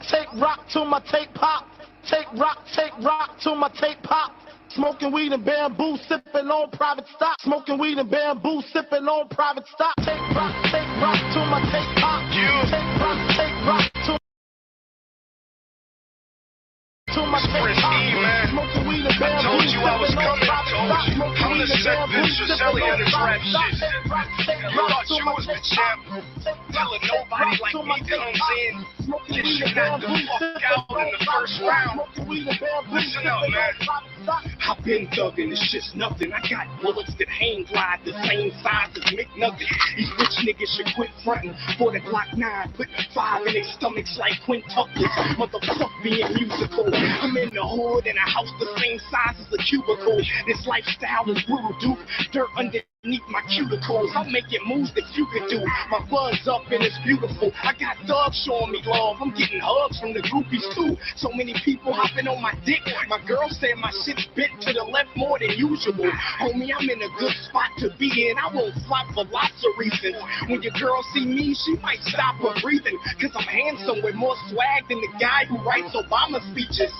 Take rock till my tape pop. Take rock till my tape pop. Smoking weed and bamboo, sipping on private stock. Smoking weed and bamboo, sipping on private stock. Take rock till my tape pop. Take rock till my tape pop. Smoking weed and bamboo, told you I was sipping on coming. private stock. Smoking weed and bamboo, sipping on private stock. Thought you was the champ. Telling nobody like me comes in. Get shit knocked the fuck out in the first round. Listen up, man. I've been thugging, it's just nothing. I got bullets that hang glide the same size as McNugget. These rich niggas should quit fronting for the Glock 9. Put 5 in their stomachs like quintuplets. Motherfuck being musical. I'm in the hood in a house the same size as a cubicle. This lifestyle is brutal, dude. Dirt underneath my cuticles. I'm making moves that you could do. My blood's up and it's beautiful. I got thugs showing me love. I'm getting hugs from the groupies too. So many people hopping on my dick. My girl said my shit's bent to the left more than usual. Homie, I'm in a good spot to be in. I won't flop for lots of reasons. When your girl see me, she might stop her breathing. Cause I'm handsome with more swag than the guy who writes Obama speeches.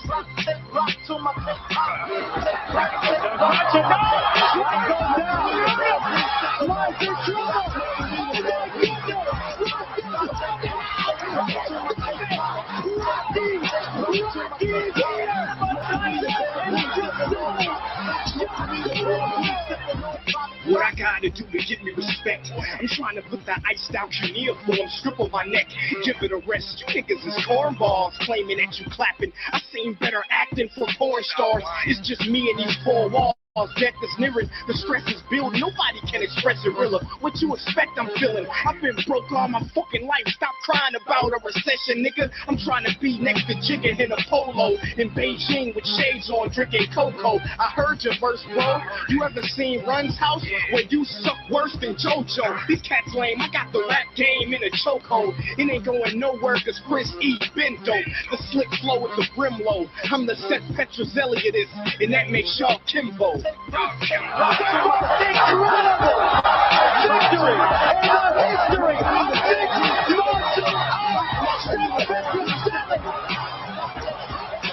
What I gotta do to get me respect? I'm trying to put that iced out cuneiform strip on my neck, give it a rest. You niggas is cornballs claiming that you clapping. I seen better acting for porn stars. It's just me and these four walls. Death is nearing, the stress is building. Nobody can express it realer. What you expect I'm feeling? I've been broke all my fucking life. Stop crying about a recession, nigga. I'm trying to be next to Jigga in a polo in Beijing with shades on, drinking cocoa. I heard your verse, bro. You ever seen Run's house where you suck worse than JoJo? These cats lame. I got the rap game in a chokehold. It ain't going nowhere cause Chris E. Bendo. The slick flow with the brim low. I'm the Seth Petrozelli of this, and that makes y'all Kimbo. Incredible victory in the history of the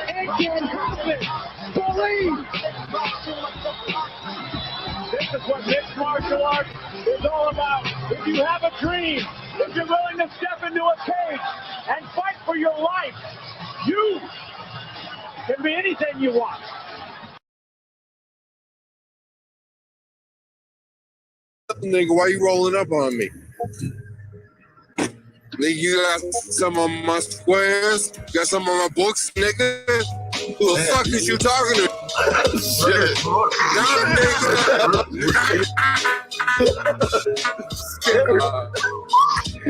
It can happen. Believe. This is what mixed martial arts is all about. If you have a dream, if you're willing to step into a cage and fight for your life, you can be anything you want. Nigga, why you rolling up on me? Nigga, you got some of my squares, got some of my books, nigga. Who the fuck is you talking to? Shit. Nah, nigga.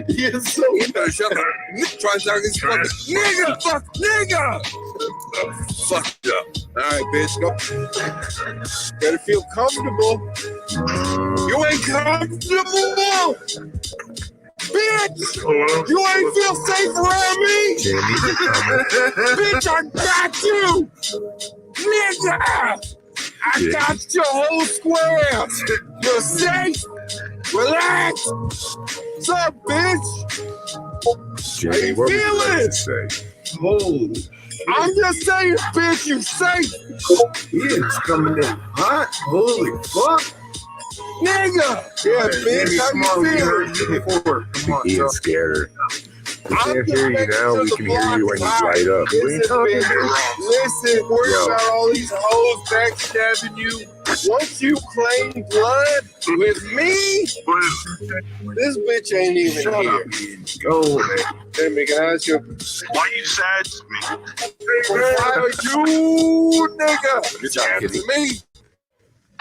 You're so You better shut up. Try to talk this fucking nigga, fuck nigga. Fuck up. Alright, bitch, go. Gotta feel comfortable. You ain't comfortable! Bitch! You ain't feel safe around me! Bitch, I got you! Nigga! I got your whole square! You're safe! Relax! What's up, bitch? How you feeling? holy. I'm just saying, bitch, you safe! It's coming in hot. Holy fuck. Nigga! Yeah, bitch, how you feeling? Ian scared her. We can't hear you now. We can hear you when you light up. Listen, worry about all these hoes backstabbing you. Once you claim blood with me, this bitch ain't even here. Go, man. Let me ask you. Why you sad to me? Why are you, nigga? Sad to me.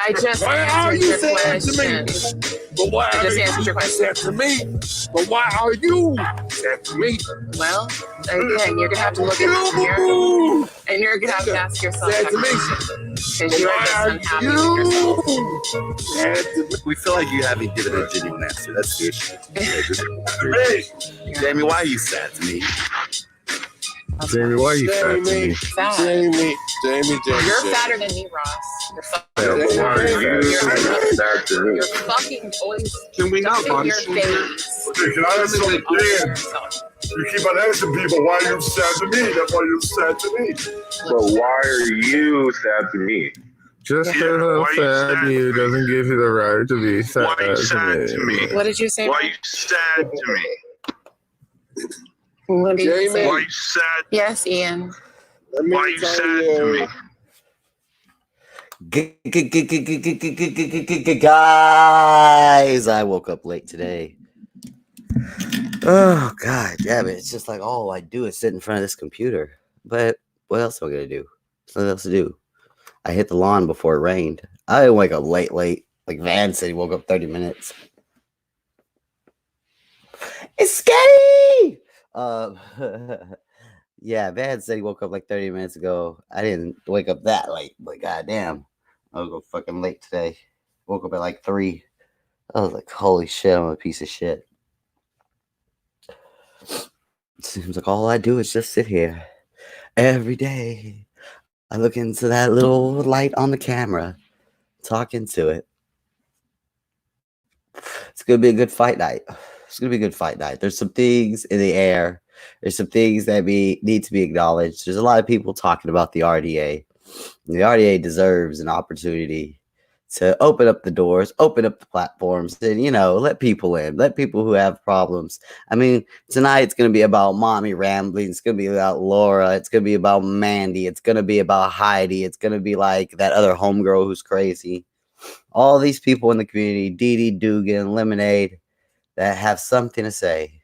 I just Why are you sad to me? question. But why I just are answered your you question. sad to me? But why are you sad to me? Well, again, you're gonna have to look at the mirror, You and you're gonna have to ask yourself sad that to me. question because you are Why just are unhappy with yourself. you sad to me? We feel like you haven't given a genuine answer. That's the issue. Hey, Jamie, why are you sad to me? Jamie, why are you sad to me? Sad. Jamie. You're sadder than me, Ross. You're Why are you sad to me? You're fucking always Can we not stuffing your body face. Okay, can I ask something? Dan, you keep on asking people why you're sad to me. That's why you're sad to me. So why are you sad to me? Just because I'm sad to you doesn't give you the right to be sad Why you sad to me? What did you say? Why you sad to me? What did you Jamie. say? Why you sad? Yes, Ian. Why you sad to me? Guys, I woke up late today. Oh God, damn it! It's just like all I do is sit in front of this computer. But what else am I gonna do? There's nothing else to do. I hit the lawn before it rained. I didn't wake up late. Like Van said, he woke up 30 minutes. It's scary. Yeah, Van said he woke up like 30 minutes ago. I didn't wake up that late, but goddamn, I'll go fucking late today. Woke up at like 3. I was like, holy shit, I'm a piece of shit. Seems like all I do is just sit here every day. I look into that little light on the camera, talk into it. It's gonna be a good fight night. It's gonna be a good fight night. There's some things in the air. There's some things that need to be acknowledged. There's a lot of people talking about the RDA. And the RDA deserves an opportunity to open up the doors, open up the platforms, and let people in, let people who have problems. I mean, tonight it's gonna be about mommy rambling. It's gonna be about Laura. It's gonna be about Mandy. It's gonna be about Heidi. It's gonna be like that other homegirl who's crazy. All these people in the community, Dee Dee, Dugan, Lemonade, that have something to say.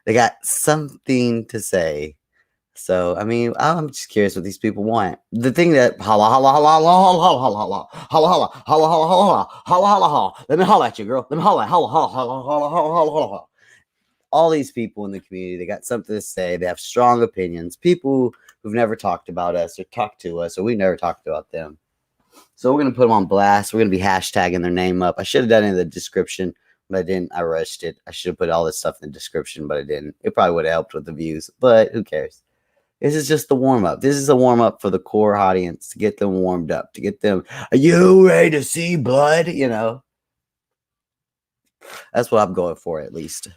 They got something to say. So, I mean, I'm just curious what these people want. The thing that holla, holla, holla, holla, holla, holla, holla, holla, holla, holla, holla, holla, holla, holla, holla. Let me holla at you, girl. Let me holla, holla, holla, holla, holla, holla, holla, holla. All these people in the community, they got something to say. They have strong opinions. People who've never talked about us or talked to us, or we never talked about them. So we're going to put them on blast. We're going to be hashtagging their name up. I should have done it in the description, but I didn't. I rushed it. I should have put all this stuff in the description, but I didn't. It probably would have helped with the views, but who cares? This is just the warm-up. This is a warm-up for the core audience to get them warmed up, to get them, are you ready to see blood? That's what I'm going for, at least.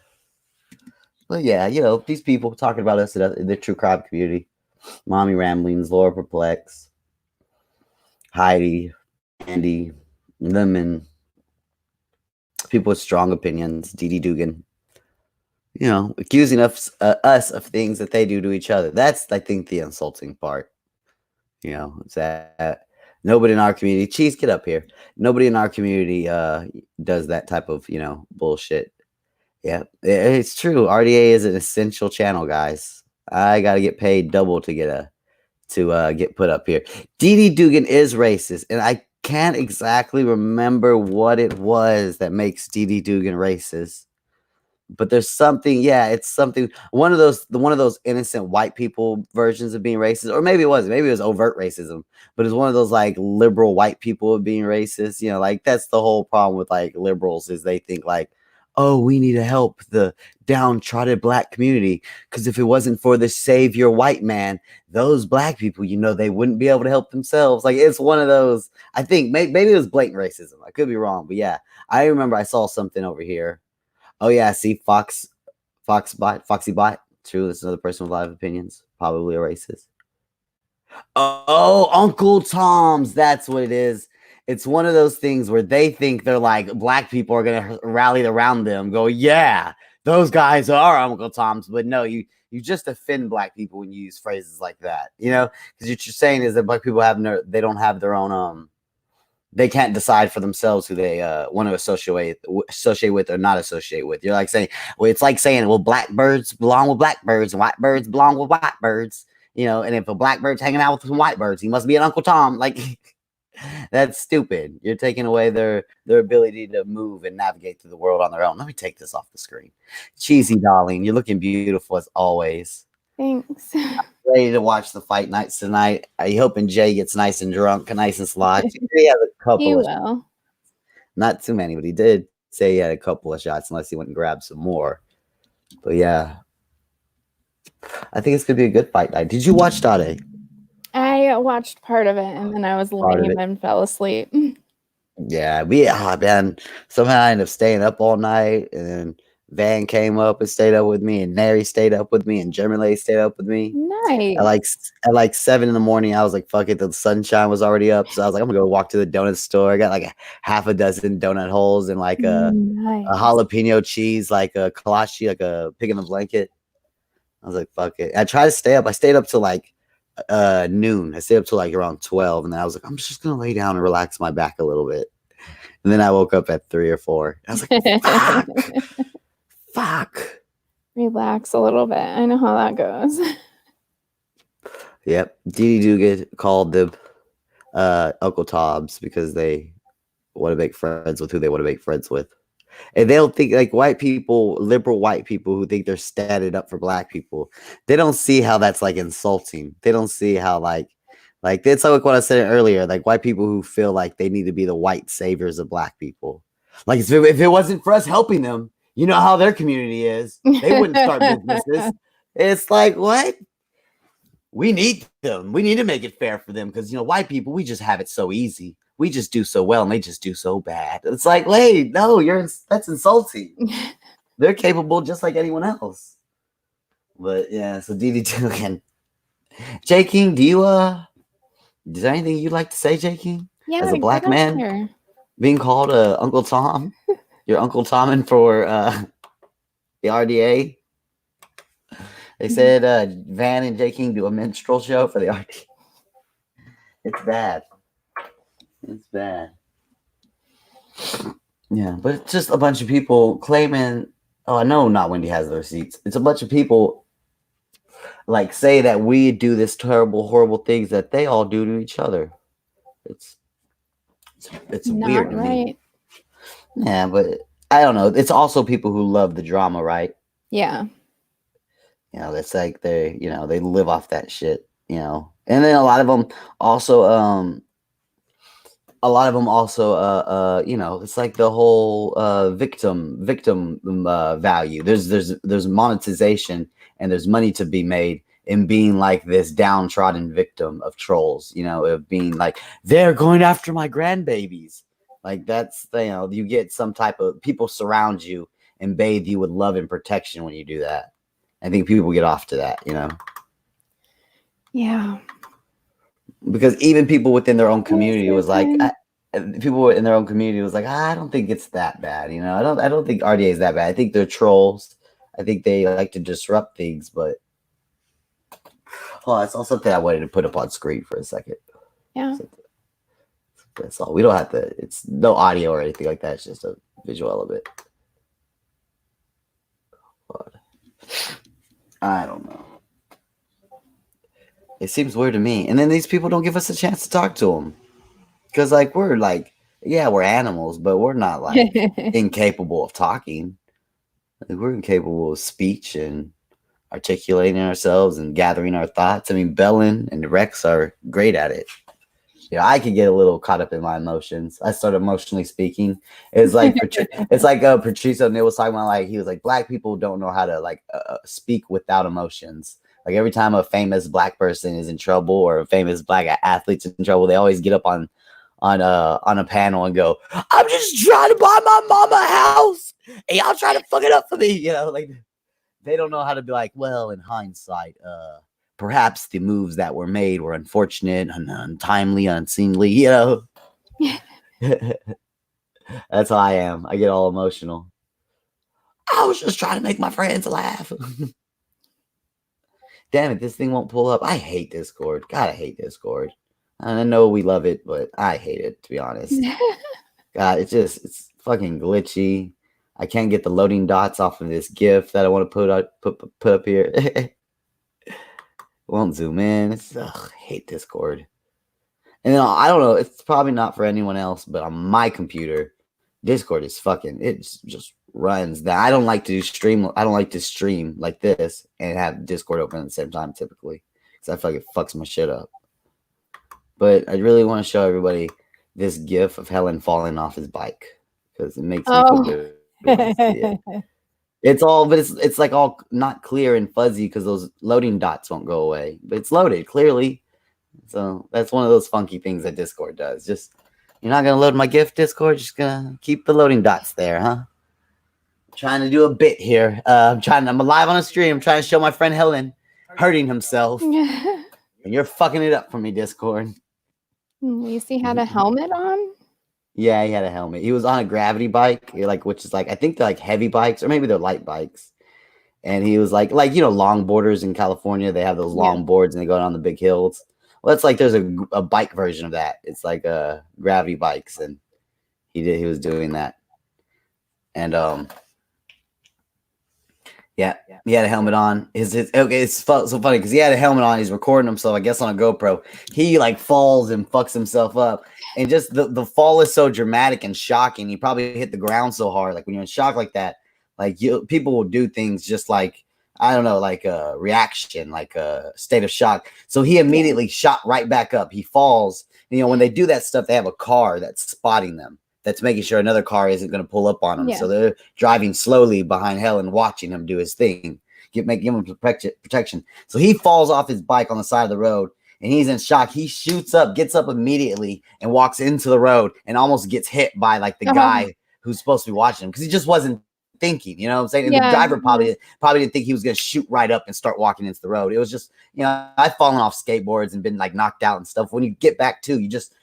But yeah, these people talking about us in the true crime community. Mommy Ramblings, Laura Perplex, Heidi, Andy, Lemon, people with strong opinions, Dee Dee Dugan, accusing us of things that they do to each other. That's, I think, the insulting part. It's that nobody in our community, Cheese, get up here. Nobody in our community does that type of, bullshit. Yeah, it's true. RDA is an essential channel, guys. I got to get paid double to get put up here. Dee Dee Dugan is racist, and I can't exactly remember what it was that makes Dee Dee Dugan racist. But there's something, it's something. One of those innocent white people versions of being racist, or maybe it wasn't. Maybe it was overt racism. But it's one of those like liberal white people of being racist. Like that's the whole problem with like liberals is they think like, oh, we need to help the downtrodden black community because if it wasn't for the savior white man, those black people, they wouldn't be able to help themselves. Like it's one of those. I think maybe it was blatant racism. I could be wrong, but yeah, I remember I saw something over here. Oh yeah, see Foxy Bot. True, this is another person with a lot of opinions. Probably a racist. Oh, Uncle Tom's. That's what it is. It's one of those things where they think they're like black people are gonna rally around them. Go, yeah, those guys are Uncle Tom's. But no, you just offend black people when you use phrases like that. Because what you're saying is that black people they don't have their own they can't decide for themselves who they want to associate with or not associate with. You're like saying, well, it's like saying, well, blackbirds belong with blackbirds and white birds belong with white birds, and if a blackbird's hanging out with some white birds, he must be an Uncle Tom. Like, that's stupid. You're taking away their ability to move and navigate through the world on their own. Let me take this off the screen. Cheesy darling, you're looking beautiful as always. Thanks. Ready to watch the fight nights tonight. Are you hoping Jay gets nice and drunk, nice and sloshed? He has a couple. He will. Not too many, but he did say he had a couple of shots, unless he went and grabbed some more. But yeah, I think it's gonna be a good fight night. Did you watch Dade? I watched part of it and then I was lame and fell asleep. Yeah, man. Somehow I ended up staying up all night, and then Van came up and stayed up with me, and Nary stayed up with me, and Germany stayed up with me. Nice. At like 7 in the morning, I was like, "Fuck it!" The sunshine was already up, so I was like, "I'm gonna go walk to the donut store." I got like a half a dozen donut holes and like a jalapeno cheese, like a kolache, like a pig in a blanket. I was like, "Fuck it!" I tried to stay up. I stayed up till like noon. I stayed up till like around 12, and then I was like, "I'm just gonna lay down and relax my back a little bit." And then I woke up at 3 or 4. I was like, "Fuck." Fuck. Relax a little bit. I know how that goes. Yep. Dee Dee Dugan called them. Uncle Toms because they want to make friends with who they want to make friends with. And they don't think like white people, liberal white people who think they're standing up for black people. They don't see how that's like insulting. They don't see how like it's like what I said earlier. Like white people who feel like they need to be the white saviors of black people. Like if it wasn't for us helping them, you know how their community is. They wouldn't start businesses. It's like what? We need them. We need to make it fair for them because white people, we just have it so easy. We just do so well and they just do so bad. It's like, wait, no, that's insulting. They're capable just like anyone else. But yeah, so DD2 again. J King, is there anything you'd like to say, J King? Yeah, as a black man here. being called Uncle Tom? You're Uncle Tomin for the RDA. They said Van and J King do a minstrel show for the RDA. It's bad. It's bad. Yeah, but it's just a bunch of people claiming. Oh, I know not Wendy has the receipts. It's a bunch of people like say that we do this terrible, horrible things that they all do to each other. It's Not weird to right. me. Yeah, but I don't know. It's also people who love the drama, right? Yeah. That's like they live off that shit, And then a lot of them also it's like the whole victim value. There's monetization and there's money to be made in being like this downtrodden victim of trolls, of being like, they're going after my grandbabies. Like that's, you get some type of people surround you and bathe you with love and protection when you do that. I think people get off to that, Yeah. Because even people within their own community was like, I don't think it's that bad, I don't think RDA is that bad. I think they're trolls. I think they like to disrupt things, but I saw something I wanted to put up on screen for a second. Yeah. That's all. We don't have to. It's no audio or anything like that. It's just a visual element. But I don't know. It seems weird to me. And then these people don't give us a chance to talk to them. Because, we're animals, but we're not, incapable of talking. We're incapable of speech and articulating ourselves and gathering our thoughts. I mean, Bellin and Rex are great at it. I could get a little caught up in my emotions. I start emotionally speaking. It's like Patrice O'Neal was talking about, he was like, black people don't know how to speak without emotions. Like every time a famous black person is in trouble or a famous black athlete's in trouble, they always get up on a panel and go, "I'm just trying to buy my mama a house, and y'all trying to fuck it up for me." They don't know how to be like, well, in hindsight, perhaps the moves that were made were unfortunate, untimely, unseemly, That's how I am. I get all emotional. I was just trying to make my friends laugh. Damn it, this thing won't pull up. I hate Discord. God, I hate Discord. I know we love it, but I hate it, to be honest. God, it's fucking glitchy. I can't get the loading dots off of this GIF that I want to put up here. It won't zoom in. I hate Discord. And then I don't know. It's probably not for anyone else, but on my computer, Discord is it just runs down. I don't like to stream like this and have Discord open at the same time typically because I feel like it fucks my shit up. But I really want to show everybody this GIF of Helen falling off his bike because it makes me feel good. It's all, but it's like all not clear and fuzzy because those loading dots won't go away. But it's loaded clearly, so that's one of those funky things that Discord does. Just you're not gonna load my GIF, Discord. Just gonna keep the loading dots there, huh? I'm trying to do a bit here. I'm live on a stream. I'm trying to show my friend Helen hurting himself, and you're fucking it up for me, Discord. You see, had a helmet on. Yeah, he had a helmet. He was on a gravity bike, which is I think they're heavy bikes or maybe they're light bikes. And he was long boarders in California. They have those long boards and they go down the big hills. Well, that's there's a bike version of that. It's gravity bikes, and he was doing that. And Yeah, he had a helmet on. Okay, it's so funny because he had a helmet on. He's recording himself, I guess, on a GoPro. He like falls and fucks himself up, and just the fall is so dramatic and shocking. He probably hit the ground so hard. Like when you're in shock like that, like people will do things just like I don't know, like a reaction, like a state of shock. So he immediately shot right back up. He falls. You know, when they do that stuff, they have a car that's spotting them. That's making sure another car isn't going to pull up on him. Yeah. So they're driving slowly behind Helen, watching him do his thing, give him protection. So he falls off his bike on the side of the road, and he's in shock. He shoots up, gets up immediately, and walks into the road, and almost gets hit by like the guy who's supposed to be watching him because he just wasn't thinking. You know what I'm saying? And the driver probably didn't think he was going to shoot right up and start walking into the road. It was just, you know, I've fallen off skateboards and been like knocked out and stuff. When you get back to, you just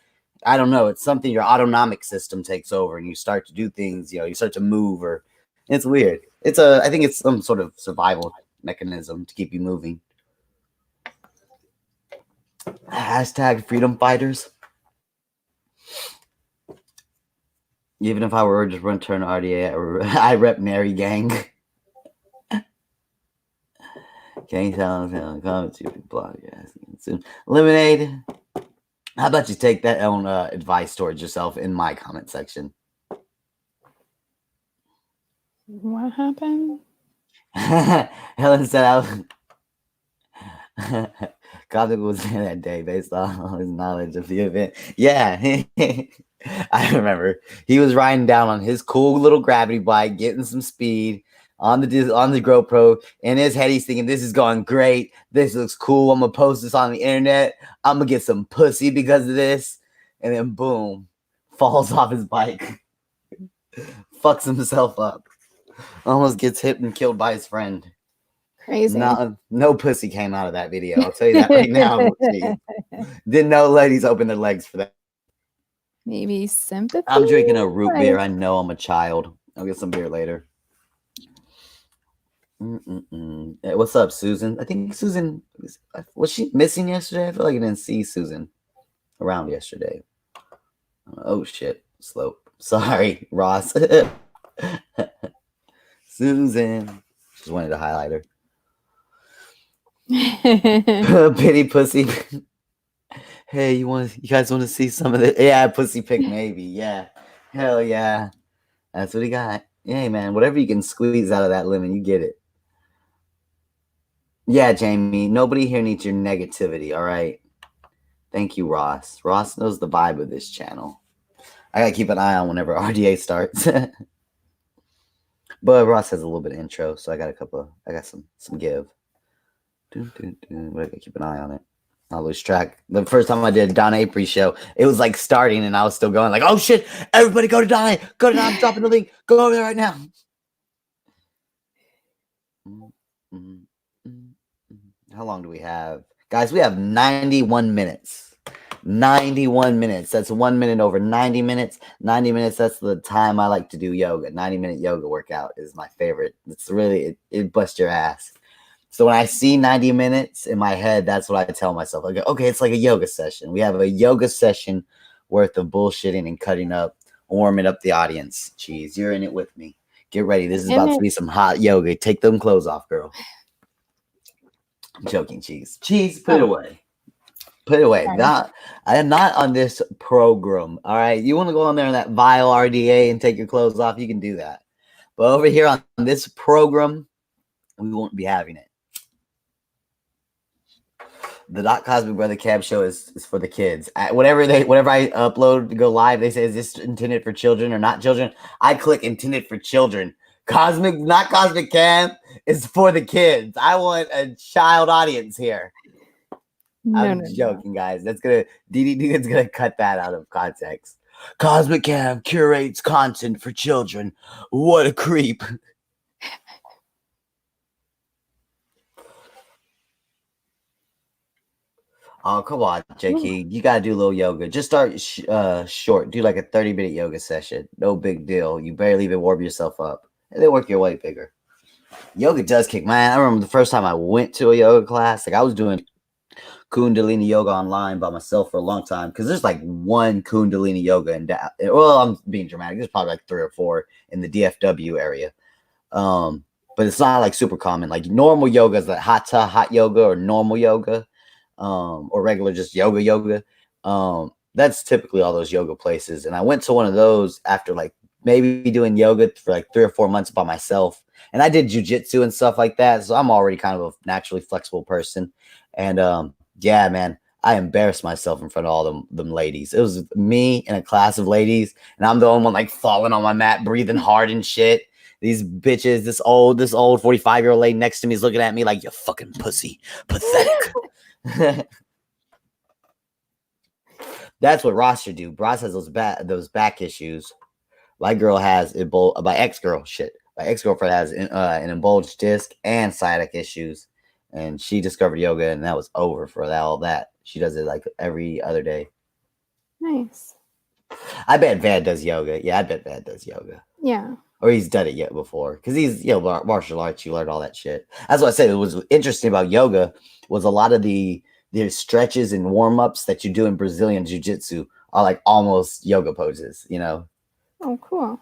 I don't know. It's something your autonomic system takes over and you start to do things, you know, you start to move or it's weird. I think it's some sort of survival mechanism to keep you moving. Hashtag freedom fighters. Even if I were just run turn RDA, I rep Mary Gang. Gang sound comments you blog. Lemonade. How about you take that own advice towards yourself in my comment section? What happened? Helen said Cosmic was there that day based on his knowledge of the event. Yeah, I remember. He was riding down on his cool little gravity bike, getting some speed on the GoPro. In his head, he's thinking, this is going great. This looks cool. I'm going to post this on the internet. I'm going to get some pussy because of this. And then boom, falls off his bike. Fucks himself up. Almost gets hit and killed by his friend. Crazy. No pussy came out of that video. I'll tell you that right now. Didn't know ladies open their legs for that. Maybe sympathy. I'm drinking a root beer. I know I'm a child. I'll get some beer later. Hey, what's up, Susan? I think Susan was she missing yesterday? I feel like I didn't see Susan around yesterday. Oh shit, slope. Sorry, Ross. Susan. Just wanted to highlight her. Pity pussy. Hey, you guys want to see some of the pussy pick maybe. Yeah. Hell yeah. That's what he got. Yeah, man. Whatever you can squeeze out of that lemon, you get it. Yeah, Jamie. Nobody here needs your negativity, all right? Thank you, Ross. Ross knows the vibe of this channel. I gotta keep an eye on whenever RDA starts. But Ross has a little bit of intro, so I got some give. But I gotta keep an eye on it. I'll lose track. The first time I did Don April show, it was like starting and I was still going like, oh shit, everybody go to Don. Go to Don, I'm dropping the link. Go over there right now. How long do we have? Guys, we have 91 minutes. 91 minutes. That's 1 minute over 90 minutes. 90 minutes, that's the time I like to do yoga. 90-minute yoga workout is my favorite. It's really, it busts your ass. So when I see 90 minutes in my head, that's what I tell myself. I go, okay, it's like a yoga session. We have a yoga session worth of bullshitting and cutting up, warming up the audience. Jeez, you're in it with me. Get ready. This is about to be some hot yoga. Take them clothes off, girl. I'm joking, Cheese. Cheese, put it away. Put it away. I am not on this program. All right. You want to go on there in that vile RDA and take your clothes off? You can do that. But over here on this program, we won't be having it. The Cosmic Brother Cab show is for the kids. Whatever I upload to go live, they say, is this intended for children or not children? I click intended for children. Not Cosmic Cam is for the kids. I want a child audience here. I'm joking, guys. That's gonna DD's gonna cut that out of context. Cosmic Cam curates content for children. What a creep. Oh, come on, JK. You gotta do a little yoga. Just start short. Do like a 30-minute yoga session. No big deal. You barely even warm yourself up. And then work your way bigger. Yoga does kick, man. I remember the first time I went to a yoga class. Like I was doing Kundalini yoga online by myself for a long time because there's like one Kundalini yoga in well, I'm being dramatic. There's probably like 3 or 4 in the DFW area. but it's not like super common. Like normal yoga is like hot yoga or normal yoga, or regular just yoga. That's typically all those yoga places. And I went to one of those after like maybe doing yoga for like 3 or 4 months by myself. And I did jujitsu and stuff like that. So I'm already kind of a naturally flexible person. And yeah, man, I embarrassed myself in front of all them ladies. It was me and a class of ladies. And I'm the only one like falling on my mat, breathing hard and shit. These bitches, this old 45-year-old lady next to me is looking at me like, you fucking pussy. Pathetic. That's what Ross should do. Ross has those back issues. My girl has my ex-girlfriend has an bulged disc and sciatic issues, and she discovered yoga, and that was over for all that. She does it like every other day. Nice. I bet Vad does yoga. Yeah, I bet Vad does yoga. Yeah. Or he's done it yet before, because he's martial arts. You learn all that shit. That's what I said. It was interesting about yoga was a lot of the stretches and warm-ups that you do in Brazilian jiu-jitsu are like almost yoga poses, you know. Oh, cool.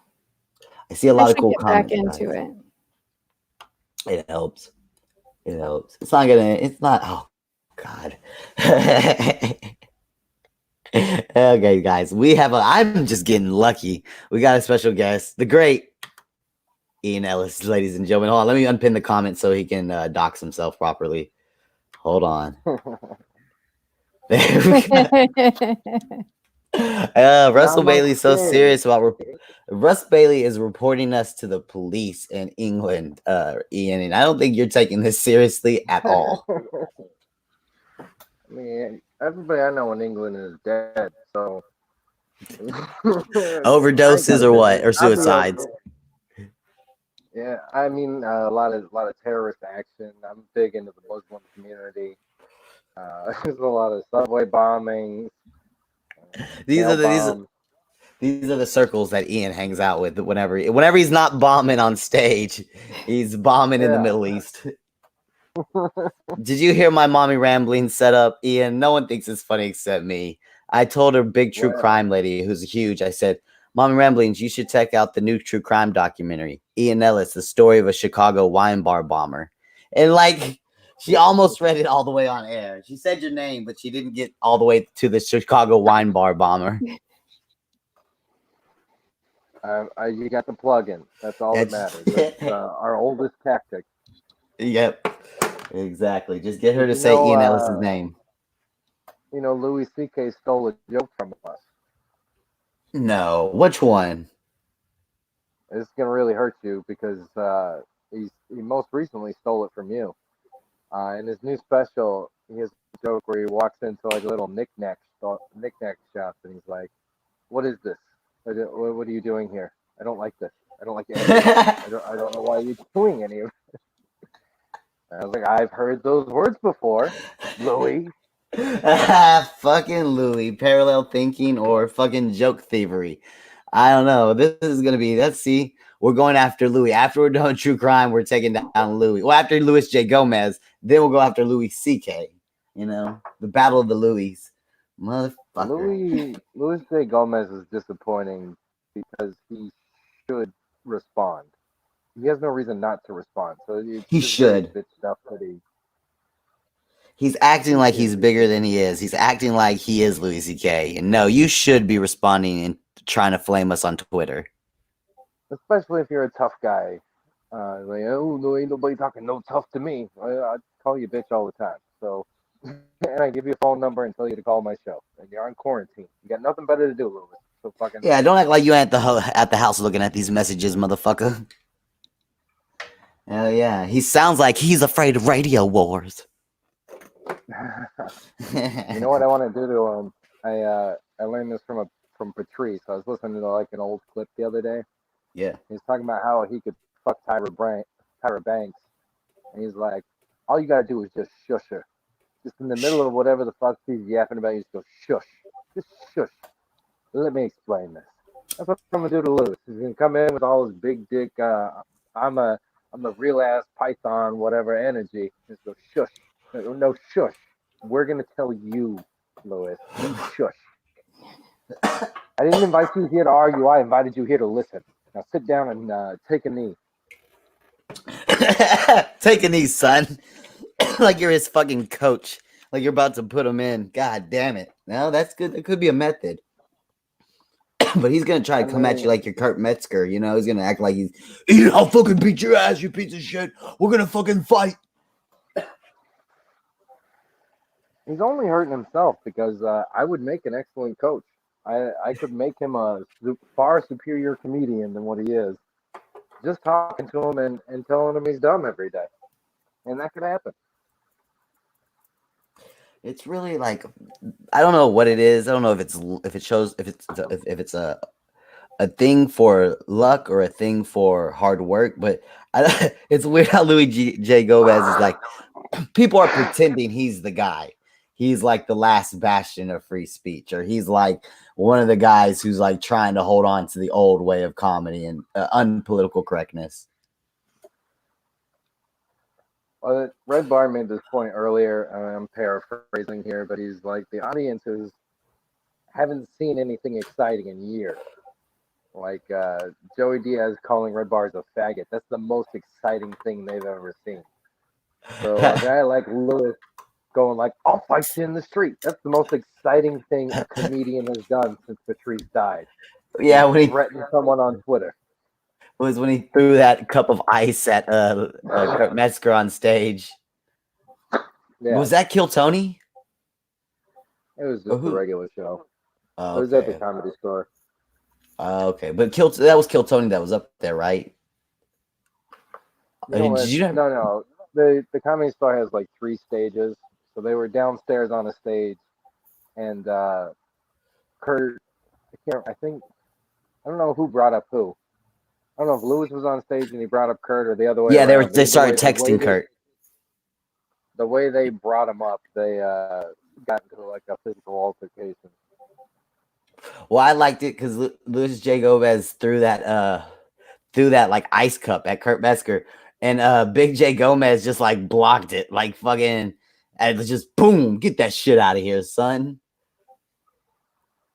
I see a lot of cool get comments. Back into it. It helps. It helps. It's not. Oh, God. Okay, guys. I'm just getting lucky. We got a special guest, the great Ian Ellis, ladies and gentlemen. Hold on. Let me unpin the comment so he can dox himself properly. Hold on. Russell Bailey's so serious about Russ Bailey is reporting us to the police in England, Ian, and I don't think you're taking this seriously at all. I mean, everybody I know in England is dead, so overdoses or what, or suicides. Yeah, I mean a lot of terrorist action. I'm big into the Muslim community. There's a lot of subway bombings. These are the circles that Ian hangs out with whenever he's not bombing on stage, he's bombing in the Middle East. Did you hear my mommy rambling setup, Ian? No one thinks it's funny except me. I told her big true crime lady who's huge. I said, Mommy Ramblings, you should check out the new true crime documentary, Ian Ellis, the story of a Chicago wine bar bomber. And like, she almost read it all the way on air. She said your name, but she didn't get all the way to the Chicago wine bar bomber. You got the plug-in. That's all that matters. That's our oldest tactic. Yep, exactly. Just get her to say Ian Ellis's name. You know, Louis C.K. stole a joke from us. No, which one? It's gonna really hurt you because he most recently stole it from you. In his new special, he has a joke where he walks into like a little knick-knack shop and he's like, "What is this? What are you doing here? I don't like this. I don't like it. I don't know why you're doing any of it." I was like, "I've heard those words before, Louis." Fucking Louis, parallel thinking or fucking joke thievery. I don't know. This is gonna be. Let's see. We're going after Louis. After we're done true crime, we're taking down Louis. Well, after Louis J. Gomez, then we'll go after Louis C.K. You know, the battle of the Louis. Motherfucker. Louis J. Gomez is disappointing because he should respond. He has no reason not to respond. So he should. Bitch stuff that He's acting like he's bigger than he is. He's acting like he is Louis C.K. And no, you should be responding and trying to flame us on Twitter. Especially if you're a tough guy. Like, oh, no, ain't nobody talking no tough to me. I call you bitch all the time. So, and I give you a phone number and tell you to call my show. And you're on quarantine. You got nothing better to do, Louis. So fucking. Yeah, don't act like you ain't at the house looking at these messages, motherfucker. Hell yeah. He sounds like he's afraid of radio wars. You know what I want to do to him? I learned this from Patrice. I was listening to like an old clip the other day. Yeah. He's talking about how he could fuck Tyra Banks. And he's like, all you gotta do is just shush her. Just in the middle of whatever the fuck she's yapping about, you just go shush. Just shush. Let me explain this. That's what I'm gonna do to Lewis. He's gonna come in with all his big dick, I'm a real ass python, whatever energy. Just go shush. No, shush. We're gonna tell you, Lewis. You shush. I didn't invite you here to argue. I invited you here to listen. Now sit down and take a knee. Take a knee, son. Like you're his fucking coach. Like you're about to put him in. God damn it. No, that's good. It could be a method. But he's gonna try to come at you like you're Kurt Metzger, you know. He's gonna act like I'll fucking beat your ass, you piece of shit. We're gonna fucking fight. He's only hurting himself because I would make an excellent coach. I could make him a far superior comedian than what he is. Just talking to him and telling him he's dumb every day. And that could happen. It's really like, I don't know what it is. I don't know if it's a thing for luck or a thing for hard work, but it's weird how Louis J. Gomez is like, people are pretending he's the guy. He's like the last bastion of free speech, or he's like one of the guys who's like trying to hold on to the old way of comedy and unpolitical correctness. Red Bar made this point earlier, and I'm paraphrasing here, but he's like, the audiences haven't seen anything exciting in years. Like Joey Diaz calling Red Bars a faggot. That's the most exciting thing they've ever seen. So a guy like Lewis going like, I'll fight you in the street. That's the most exciting thing a comedian has done since Patrice died. Yeah, when he threatened someone on Twitter. Was when he threw that cup of ice at Kurt Metzger on stage. Yeah. Was that Kill Tony? It was just a regular show. Oh, it was at the Comedy Store. Okay, but that was Kill Tony that was up there, right? No, the Comedy Store has like 3 stages, so they were downstairs on a stage, and Kurt, I don't know who brought up who. I don't know if Lewis was on stage and he brought up Kurt or the other way. Yeah, around. they started texting Kurt. The way they brought him up, they got into like a physical altercation. Well, I liked it because Louis J. Gomez threw that like ice cup at Kurt Metzger, and Big J. Gomez just like blocked it, like fucking, and it was just boom, get that shit out of here, son.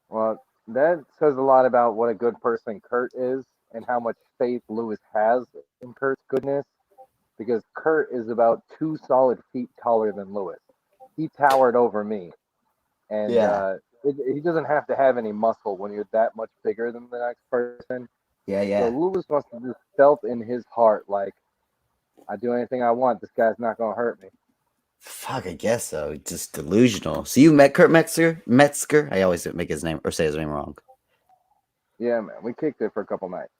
Well, that says a lot about what a good person Kurt is and how much faith Lewis has in Kurt's goodness, because Kurt is about 2 solid feet taller than Lewis. He towered over me, and he doesn't have to have any muscle when you're that much bigger than the next person. Yeah. So Lewis must have just felt in his heart like, I do anything I want. This guy's not gonna hurt me. Fuck, I guess so. Just delusional. So you met Kurt Metzger? I always make his name or say his name wrong. Yeah, man. We kicked it for a couple nights.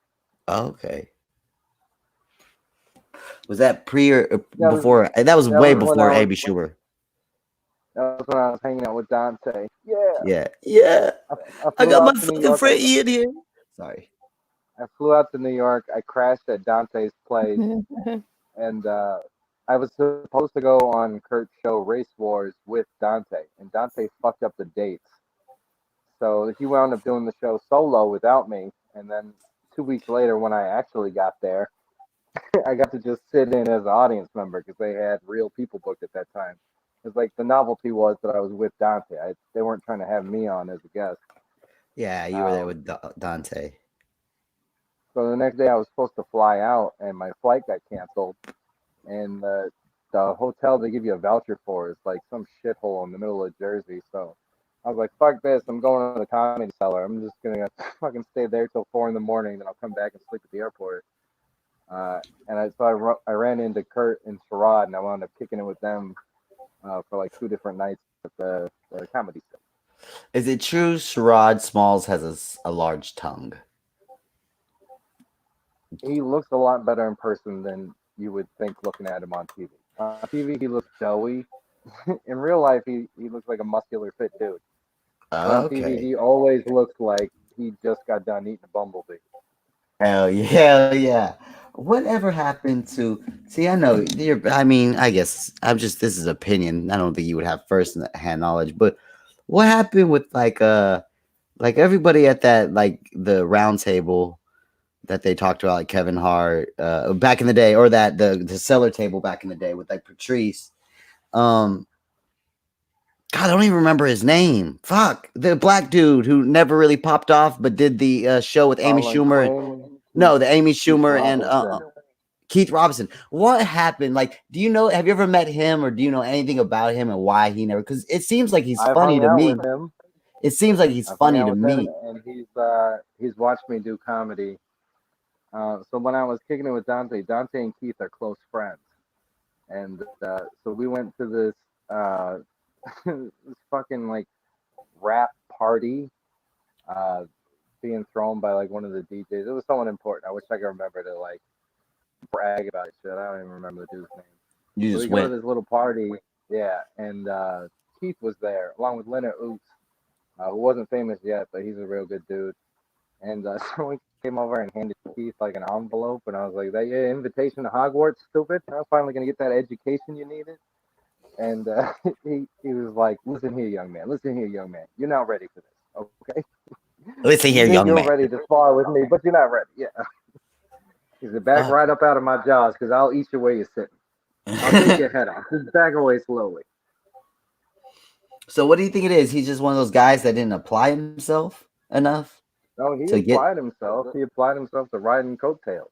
Oh, okay. Was that pre or before? That was way before Amy Schumer. That was when I was hanging out with Dante. Yeah. I got my fucking friend Ian here. Sorry. I flew out to New York. I crashed at Dante's place, and I was supposed to go on Kurt's show Race Wars with Dante, and Dante fucked up the dates. So he wound up doing the show solo without me, and then 2 weeks later, when I actually got there, I got to just sit in as an audience member because they had real people booked at that time. It's like the novelty was that I was with Dante. They weren't trying to have me on as a guest. Yeah, you were there with Dante. So the next day I was supposed to fly out, and my flight got canceled. And the hotel they give you a voucher for is like some shithole in the middle of Jersey. So I was like, fuck this. I'm going to the Comedy Cellar. I'm just going to fucking stay there till 4 in the morning. Then I'll come back and sleep at the airport. So I ran into Kurt and Sherrod, and I wound up kicking it with them for like 2 different nights at the Comedy Cellar. Is it true Sherrod Smalls has a large tongue? He looks a lot better in person than you would think looking at him on TV. On TV, he looks doughy. In real life, he looks like a muscular, fit dude. On TV, he always looks like he just got done eating a bumblebee. Hell yeah. Whatever happened to... See, I know I guess this is opinion. I don't think you would have first-hand knowledge, but what happened with like everybody at that, like the round table that they talked about, like Kevin Hart back in the day, or that the cellar table back in the day with like Patrice. God, I don't even remember his name. Fuck, the black dude who never really popped off, but did the show with Amy Schumer. The Amy Schumer and Keith Robinson. What happened? Like, do you know? Have you ever met him, or do you know anything about him and why he never? Because it seems like he's I've funny hung to out me. with him. It seems like he's I've hung funny out to with him, me. and he's watched me do comedy. So when I was kicking it with Dante and Keith are close friends, and so we went to this this fucking like rap party, being thrown by like one of the DJs. It was someone important. I wish I could remember to like brag about it. Shit, I don't even remember the dude's name. You So just we go to went. this little party, yeah, and Keith was there along with Leonard Oots, who wasn't famous yet, but he's a real good dude. And someone came over and handed Keith like an envelope, and I was like, "That your invitation to Hogwarts, stupid? I'm finally gonna get that education you needed." And he was like, "Listen here, young man. Listen here, young man. You're not ready for this, okay? Listen here, You think young you're man. ready to spar with me, but you're not ready." Yeah. He said, "Back right up out of my jaws, because I'll eat you where you're sitting. I'll take your head off. Just back away slowly." So what do you think it is? He's just one of those guys that didn't apply himself enough. No, he to get. applied himself. He applied himself to riding coattails.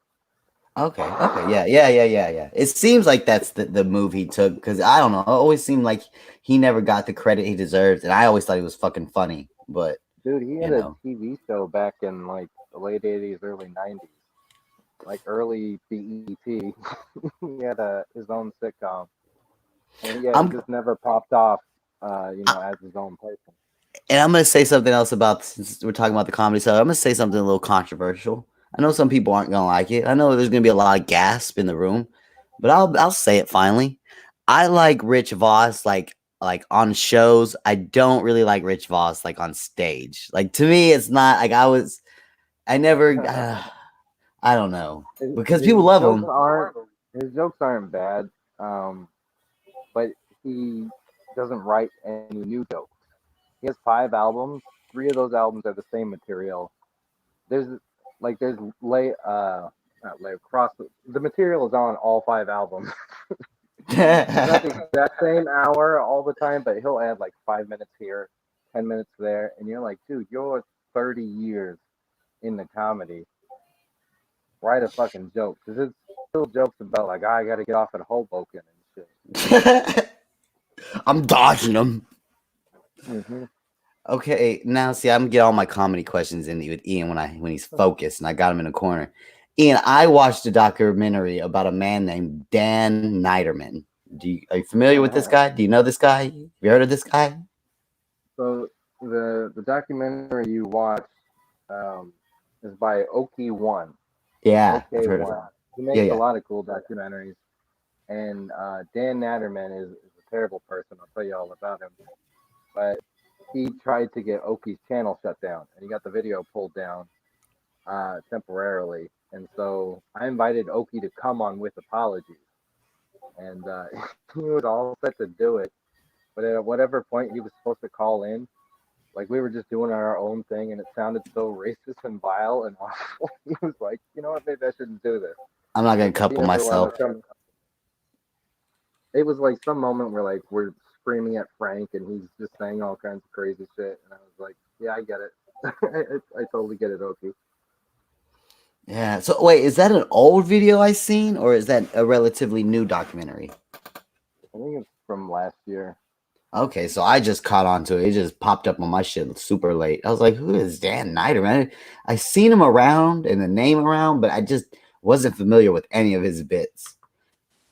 Okay. Yeah. It seems like that's the move he took, because I don't know. It always seemed like he never got the credit he deserved, and I always thought he was fucking funny. But Dude, he had a TV show back in like the late '80s, early '90s, like early BET. He had his own sitcom, and yeah, he just never popped off, as his own person. And I'm gonna say something else about, since we're talking about the comedy side. I'm gonna say something a little controversial. I know some people aren't gonna like it. I know there's gonna be a lot of gasp in the room, but I'll say it finally. I like Rich Voss like on shows. I don't really like Rich Voss like on stage. Like, to me, it's not like I never. I don't know, because people love him. His jokes aren't bad, but he doesn't write any new jokes. He has 5 albums. 3 of those albums are the same material. The material is on all 5 albums. It's not the exact same hour all the time, but he'll add like 5 minutes here, 10 minutes there, and you're like, dude, you're 30 years in the comedy. Write a fucking joke, because it's still jokes about like, I got to get off at Hoboken and shit. I'm dodging them. Mm-hmm. Okay, now see, I'm gonna get all my comedy questions in with Ian when he's focused, and I got him in a corner. Ian, I watched a documentary about a man named Dan Niederman. Are you familiar with this guy? Do you know this guy? Have you heard of this guy? So the documentary you watched is by Oki One. Yeah, OK One. He makes a lot of cool documentaries, and Dan Niederman is a terrible person. I'll tell you all about him. But he tried to get Oki's channel shut down, and he got the video pulled down temporarily. And so I invited Oki to come on with apologies, and he was all set to do it. But at whatever point he was supposed to call in, like, we were just doing our own thing, and it sounded so racist and vile and awful. He was like, you know what, maybe I shouldn't do this. I'm not gonna couple myself. It was like some moment where like we're screaming at Frank, and he's just saying all kinds of crazy shit, and I was like, yeah, I get it. I totally get it, Oki. Yeah. So wait, is that an old video I seen, or is that a relatively new documentary? I think it's from last year. Okay, so I just caught on to it. It just popped up on my shit super late. I was like, who is Dan Niederman? I seen him around and the name around, but I just wasn't familiar with any of his bits.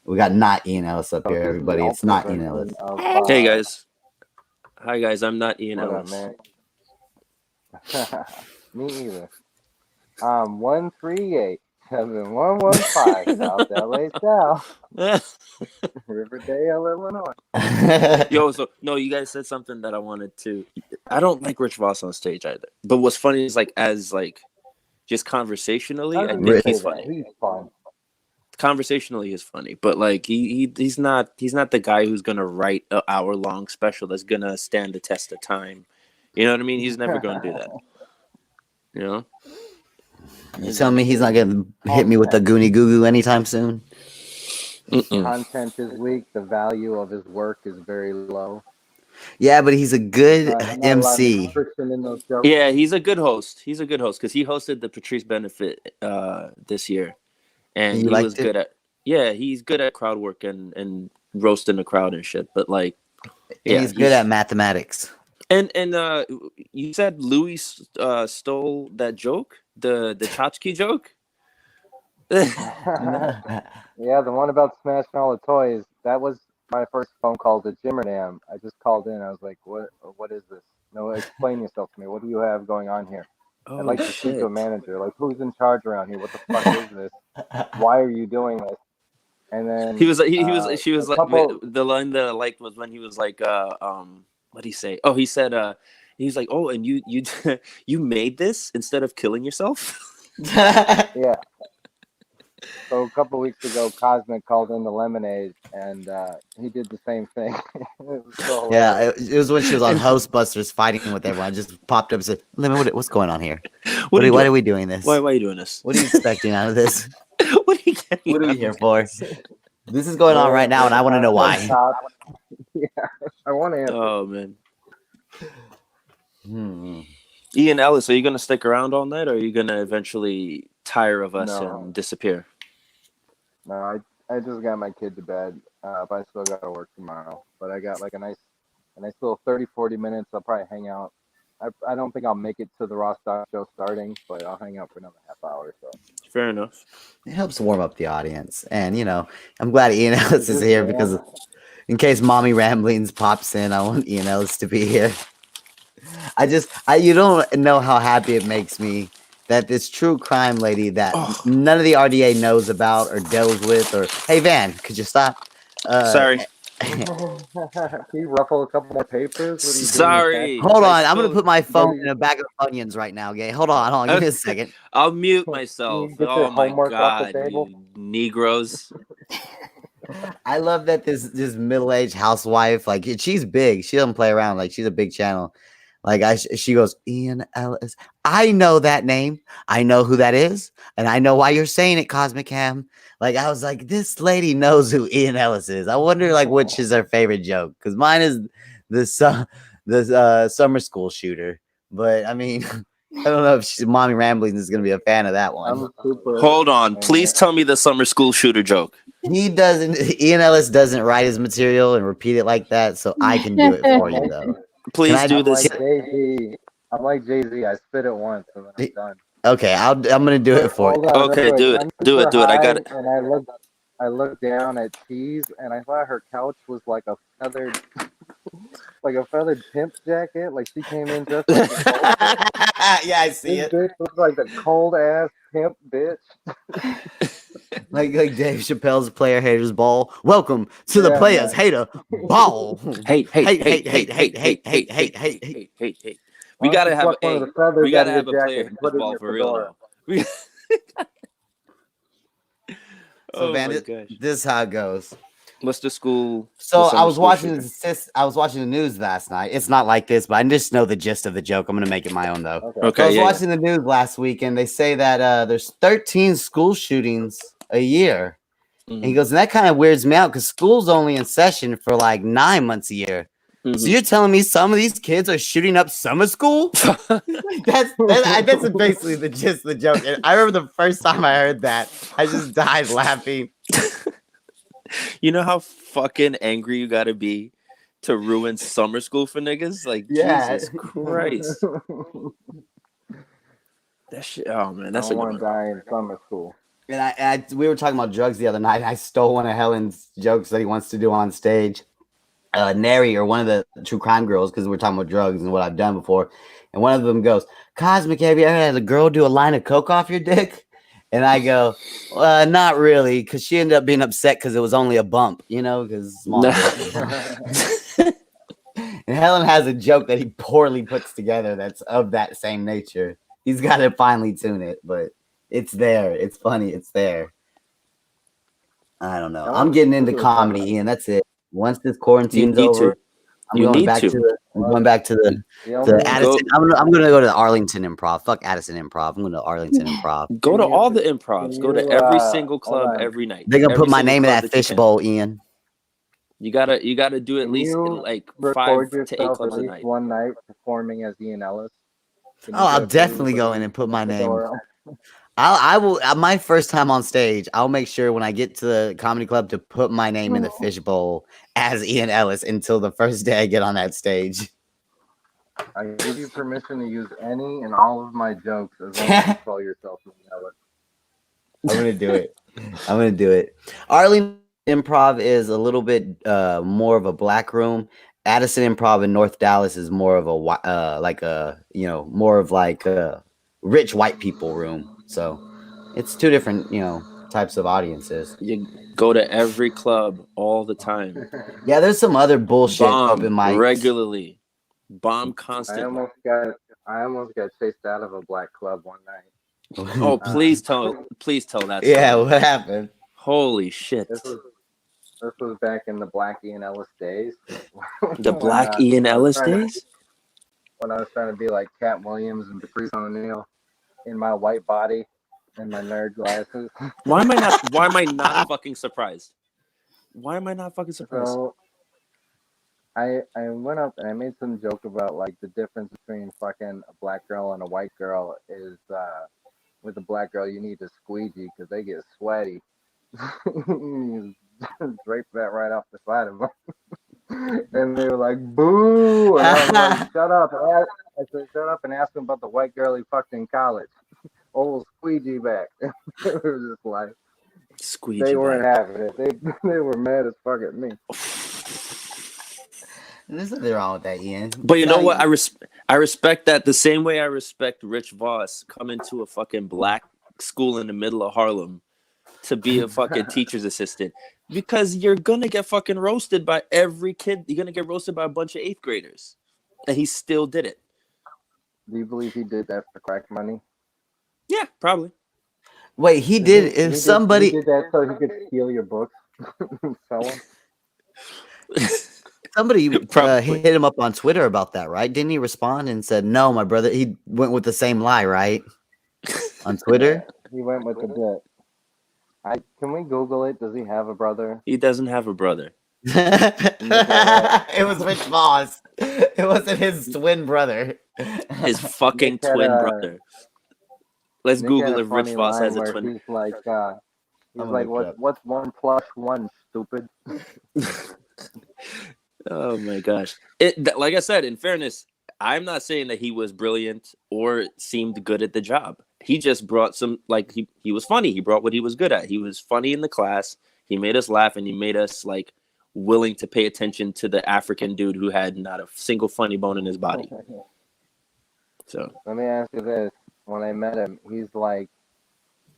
We got not Ian Ellis up here, everybody. It's not Ian Ellis. Hey, guys. Hi, guys. I'm not Ian What Ellis. up, man? Me either. 138 7115 South LA South. Riverdale, Illinois. Yo, so no, you guys said something that I wanted to. I don't like Rich Voss on stage either. But what's funny is just conversationally, I think he's funny. He's fun. Conversationally, he's funny, but like he's not the guy who's gonna write an hour-long special that's gonna stand the test of time. You know what I mean? He's never gonna do that. You know? You tell me he's not gonna hit me with a Goonie Goo Goo anytime soon? Content is weak. The value of his work is very low. Yeah, but he's a good MC. Yeah, he's a good host. He's a good host because he hosted the Patrice Benefit this year, and he was good at. Yeah, he's good at crowd work and roasting the crowd and shit. But like, yeah, he's good at mathematics. And you said Louis stole that joke, the tchotchke joke. Yeah, the one about smashing all the toys. That was my first phone call to Jimmerdam. I just called in. I was like, what is this? No, explain yourself to me. What do you have going on here? Oh, I'd like to speak shit. to a manager. Like, who's in charge around here? What the fuck is this? Why are you doing this? And then She was like, couple... the line that I liked was when he was like, what did he say? Oh, he said, he's like, oh, and you you made this instead of killing yourself. Yeah. So a couple weeks ago, Cosmic called in the Lemonade, and he did the same thing. It was so Yeah, it was when she was on Hostbusters fighting with everyone. I just popped up and said, Lemon, what's going on here? Why are we doing this? Why are you doing this? What are you expecting out of this? What are we here for? This is going on right now, and I want to know why. Yeah, I want to answer. Oh, man. Ian Ellis, are you going to stick around all night, or are you going to eventually tire of us and disappear? No, I just got my kid to bed, but I still got to work tomorrow. But I got like a nice little 30-40 minutes. I'll probably hang out. I don't think I'll make it to the Ross Doc show starting, but I'll hang out for another half hour or so. Fair enough. It helps warm up the audience. And, I'm glad Ian Ellis is here because in case Mommy Ramblings pops in, I want Ian Ellis to be here. You don't know how happy it makes me that this true crime lady that none of the RDA knows about or deals with, or, hey, Van, could you stop? Sorry. Can you ruffle a couple more papers? Sorry. Hold on. I'm going to put my phone in a bag of onions right now, okay? Hold on. Give me a second. I'll mute myself. Oh, my God, you Negroes. I love that this middle-aged housewife, like, she's big. She doesn't play around. Like, she's a big channel. Like, she goes, Ian Ellis. I know that name. I know who that is. And I know why you're saying it, Cosmic Ham. Like, I was like, this lady knows who Ian Ellis is. I wonder, like, which is her favorite joke. Because mine is the summer school shooter. But, I mean, I don't know if Mommy Ramblings is going to be a fan of that one. Hold on. Please tell me the summer school shooter joke. Ian Ellis doesn't write his material and repeat it like that. So I can do it for you, though. Please do this. I'm like Jay-Z. I spit it once and then I'm done. Okay, I'm gonna do it for you. Okay, do it. Do it. I got it. And I looked down at Cheese and I thought her couch was like a feathered pimp jacket. Like she came in just like yeah, I see it. Bitch looks like the cold ass pimp bitch. like Dave Chappelle's Player Haters Ball. Welcome to the Players Hater Ball. Hate. We gotta have a player haters ball for real. So Van, this is how it goes. What's the school? So I was watching the news last night. It's not like this, but I just know the gist of the joke. I'm gonna make it my own though. Okay. So I was watching the news last week, and they say that there's 13 school shootings a year. And he goes, and that kind of weirds me out because school's only in session for like 9 months a year. So you're telling me some of these kids are shooting up summer school? That's basically the gist of the joke. And I remember the first time I heard that, I just died laughing. You know how fucking angry you gotta be to ruin summer school for niggas? Like, Jesus Christ. That shit. Oh man, that's I want to die in summer school. And we were talking about drugs the other night. I stole one of Helen's jokes that he wants to do on stage. Neri, or one of the true crime girls, because we're talking about drugs and what I've done before. And one of them goes, Cosmic, have you ever had a girl do a line of coke off your dick? And I go, not really, because she ended up being upset because it was only a bump, because small. And Helen has a joke that he poorly puts together that's of that same nature. He's got to finally tune it, but it's there. It's funny. It's there. I don't know. I'm getting into comedy, Ian. That's it. Once this quarantine's over, I'm going back to the Addison. I'm going to go to the Arlington Improv. Fuck Addison Improv. I'm going to Arlington Improv. Go to all the improvs. Go to every single club every night. They're going to put my name in that fishbowl, Ian. You gotta do at least like 5 to 8 clubs a night. One night performing as Ian Ellis. I'll definitely go in and put my name. I will. My first time on stage, I'll make sure when I get to the comedy club to put my name in the fishbowl as Ian Ellis until the first day I get on that stage. I give you permission to use any and all of my jokes as long as you call yourself Ian Ellis. I'm gonna do it. I'm gonna do it. Arlington Improv is a little bit more of a black room. Addison Improv in North Dallas is more of a like a more of like a rich white people room. So it's two different types of audiences. You go to every club all the time. Yeah, there's some other bullshit Bomb open mics regularly. Bomb I constantly. almost got chased out of a black club one night. Oh, please tell that story. Yeah, what happened? Holy shit. This was back in the Black Ian Ellis days. The Black Ian Ellis days? When I was trying to be like Cat Williams and Patrice O'Neal in my white body and my nerd glasses. Why am I not fucking surprised? Why am I not fucking surprised? So I went up and I made some joke about like the difference between fucking a black girl and a white girl is with a black girl you need to squeegee because they get sweaty. You drape that right off the side of them. And they were like, boo! And I was like, shut up. I said, shut up and ask them about the white girl he fucked in college. Old squeegee back. They were just like, squeegee they weren't back. having it. They were mad as fuck at me. There's nothing wrong with that, Ian. But you know what? I respect that the same way I respect Rich Voss coming to a fucking black school in the middle of Harlem to be a fucking teacher's assistant, because you're gonna get fucking roasted by every kid. You're gonna get roasted by a bunch of 8th graders, and he still did it. Do you believe he did that for crack money? Yeah, probably. Wait, he did. If somebody he did that so he could steal your books, and sell them. Somebody hit him up on Twitter about that, right? Didn't he respond and said, "No, my brother." He went with the same lie, right? On Twitter, yeah, he went with the bit. Can we Google it? Does he have a brother? He doesn't have a brother. It was Rich Voss. It wasn't his twin brother. His fucking twin brother. Let's Nick Google if Rich Voss has a twin. He's like, what's 1 + 1, stupid? Oh my gosh! Like I said, in fairness, I'm not saying that he was brilliant or seemed good at the job. He just brought some, like, he was funny. He brought what he was good at. He was funny in the class. He made us laugh, and he made us like willing to pay attention to the African dude who had not a single funny bone in his body. So let me ask you this: when I met him, he's like,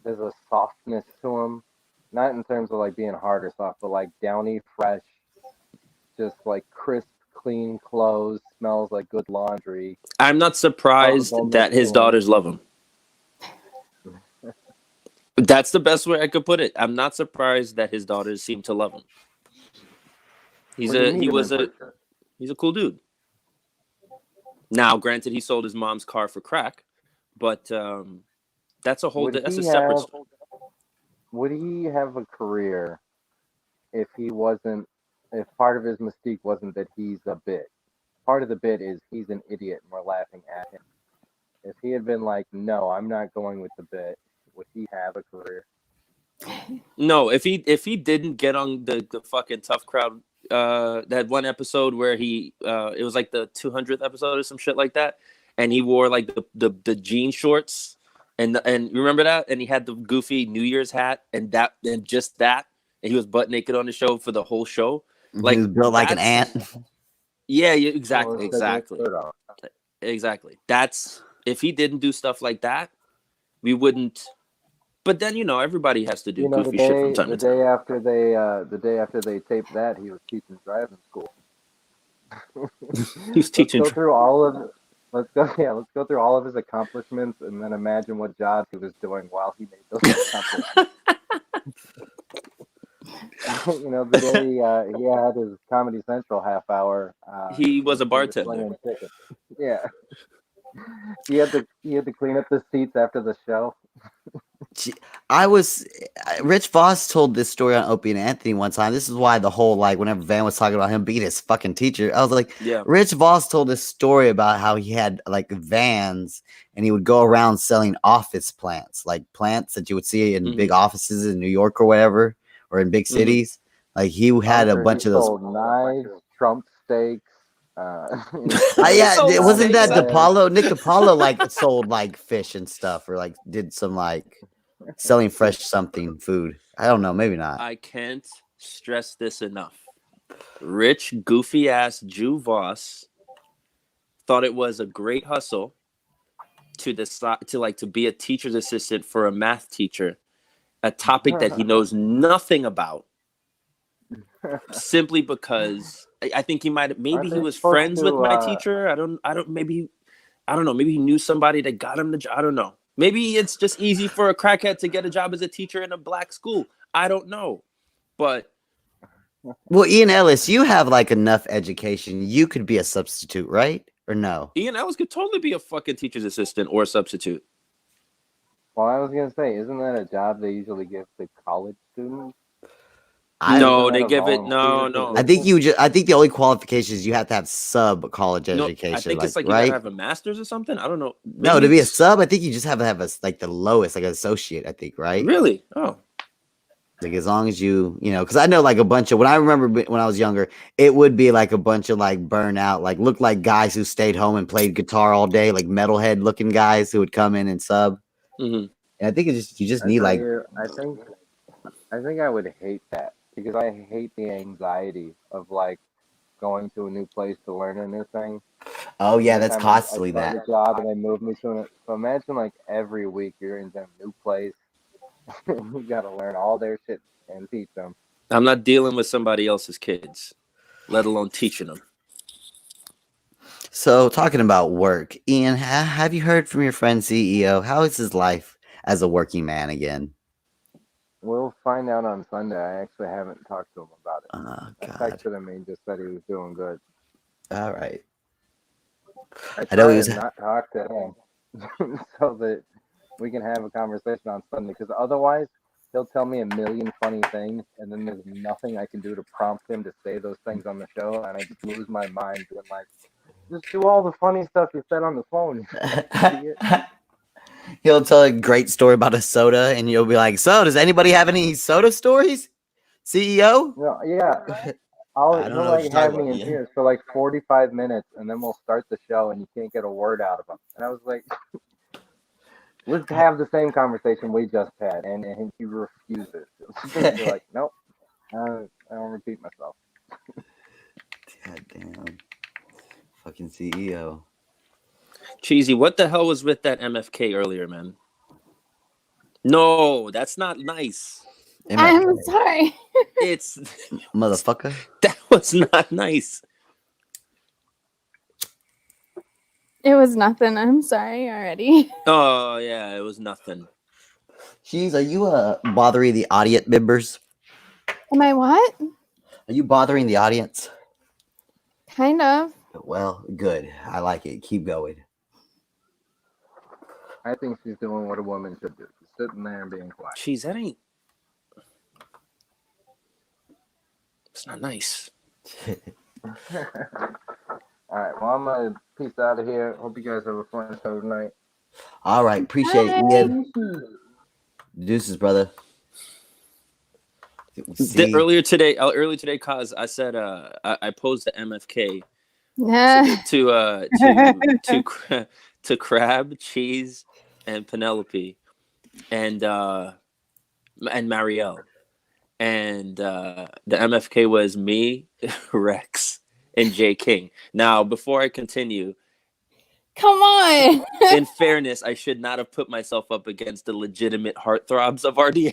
there's a softness to him, not in terms of like being hard or soft, but like downy, fresh, just like crisp, clean clothes, smells like good laundry. I'm not surprised that his daughters love him. That's the best way I could put it. I'm not surprised that his daughters seem to love him. He's a cool dude. Now, granted, he sold his mom's car for crack, but that's a separate story. Would he have a career if part of his mystique wasn't that he's a bit? Part of the bit is he's an idiot and we're laughing at him. If he had been like, no, I'm not going with the bit, would he have a career? No, if he didn't get on the fucking Tough Crowd, that one episode where it was like the 200th episode or some shit like that, and he wore like the jean shorts, and remember that, and he had the goofy New Year's hat, and just that, and he was butt naked on the show for the whole show. Like, he was built like an ant. Yeah, exactly. That's, if he didn't do stuff like that, we wouldn't. But then, everybody has to do goofy shit from time to time. The day after they taped that, he was teaching driving school. He was teaching. Let's go through all of his accomplishments, and then imagine what jobs he was doing while he made those accomplishments. The day he had his Comedy Central half hour. He was a bartender. Yeah. He had to clean up the seats after the show. Rich Voss told this story on Opie and Anthony one time. This is why the whole like whenever Van was talking about him being his fucking teacher, I was like, Yeah. Rich Voss told this story about how he had like vans and he would go around selling office plants, like plants that you would see in big offices in New York or whatever, or in big cities. Like he had a bunch of those. Sold knives, Trump steaks. Yeah, wasn't that DePaulo? Nick DePaulo like sold like fish and stuff, or like did some like selling fresh something food. I don't know, maybe not. I can't stress this enough. Rich, goofy ass Jew Voss thought it was a great hustle to decide to be a teacher's assistant for a math teacher, a topic that he knows nothing about, simply because I think he maybe he was friends with my teacher. I don't know. Maybe he knew somebody that got him the job. I don't know. Maybe it's just easy for a crackhead to get a job as a teacher in a black school. I don't know. But well, Ian Ellis, you have like enough education. You could be a substitute, right? Or no? Ian Ellis could totally be a fucking teacher's assistant or a substitute. Well, I was gonna say, isn't that a job they usually give to college students? No, they give it. No. I think the only qualification is you have to have sub college education. I think it's like you right? gotta have a master's or something. I don't know. No, to be a sub, I think you just have to have like the lowest, like an associate. I think, right? Really? Oh. Like as long as you know, because I know like a bunch of when I remember when I was younger, it would be like a bunch of like burnout, like looked like guys who stayed home and played guitar all day, like metalhead looking guys who would come in and sub. And I think you just need like. I think I would hate that because I hate the anxiety of like going to a new place to learn a new thing. Oh yeah, that's costly. I start a job and they move me to it. So imagine like every week you're in some new place. You gotta learn all their shit and teach them. I'm not dealing with somebody else's kids, let alone teaching them. So talking about work, Ian, have you heard from your friend CEO? How is his life as a working man again? We'll find out on Sunday. I actually haven't talked to him about it. Oh, I God. texted him and he just said he was doing good. All right. I know he was not talk to him so that we can have a conversation on Sunday, because otherwise he'll tell me a million funny things and then there's nothing I can do to prompt him to say those things on the show, and I just lose my mind being like, just do all the funny stuff you said on the phone. He'll tell a great story about a soda and you'll be like, so does anybody have any soda stories, CEO? No, yeah. He'll like have me in tears for like 45 minutes and then we'll start the show and you can't get a word out of him. And I was like, let's have the same conversation we just had, and he refuses. He's like, nope, I don't repeat myself. God damn, fucking CEO. Cheesy, what the hell was with that MFK earlier, man? No, that's not nice. I'm sorry. It's motherfucker. That was not nice. It was nothing. I'm sorry already. Oh yeah, it was nothing. Jeez, are you bothering the audience members? Am I what? Are you bothering the audience? Kind of. Well, good. I like it. Keep going. I think she's doing what a woman should do. Just sitting there and being quiet. Jeez, that ain't. It's not nice. All right, well, I'm going to peace out of here. Hope you guys have a fun show tonight. All right, appreciate it, Ian. Deuces, brother. Earlier today, cause I said I posed the MFK to Crab, Cheese, and Penelope, and Marielle, and the MFK was me, Rex, and Jay King. Now, before I continue, come on. In fairness, I should not have put myself up against the legitimate heartthrobs of RDA.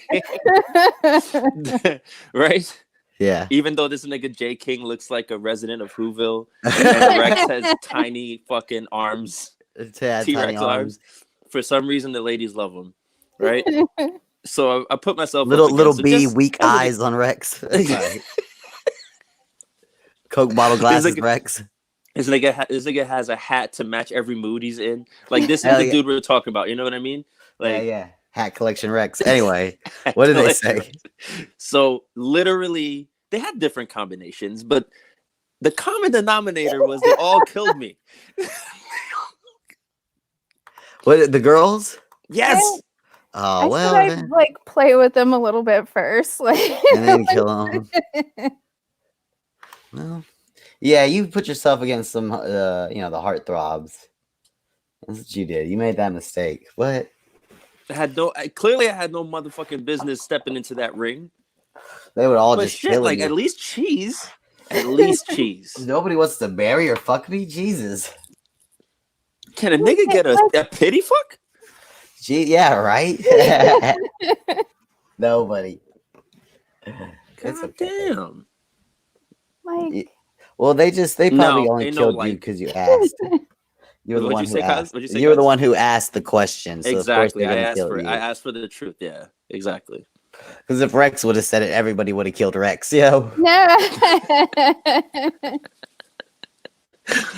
Right? Yeah. Even though this nigga Jay King looks like a resident of Whoville, and Rex has tiny fucking arms, T-Rex arms. For some reason, the ladies love him, right? So I put myself little B weak eyes on Rex. Coke bottle glasses, Rex. This nigga has a hat to match every mood he's in. Like, this is the dude we're talking about. You know what I mean? Like, yeah. Hat Collection Rex. Anyway, what did they say? So literally, they had different combinations, but the common denominator was they all killed me. What, the girls? Yes. Oh, I well, said I'd then. like play with them a little bit first, like, And then kill them. Well, yeah, you put yourself against some, the heartthrobs. That's what you did. You made that mistake. What? I had no motherfucking business stepping into that ring. They would all But just shit, kill like you. at least cheese. At least cheese. Nobody wants to marry or fuck me? Jesus. Can a nigga get a pity fuck? Gee, yeah, right? Nobody. It's okay. Damn. like, Well, they probably only ain't killed no you like. because you asked. You were the What'd one you who say, Kaz? asked. What'd you say, You were the Kaz? one who asked the question, so Exactly. of course I they're asked gonna for kill I you. asked for the truth. Yeah, exactly. Because if Rex would have said it, everybody would have killed Rex. Yo. no.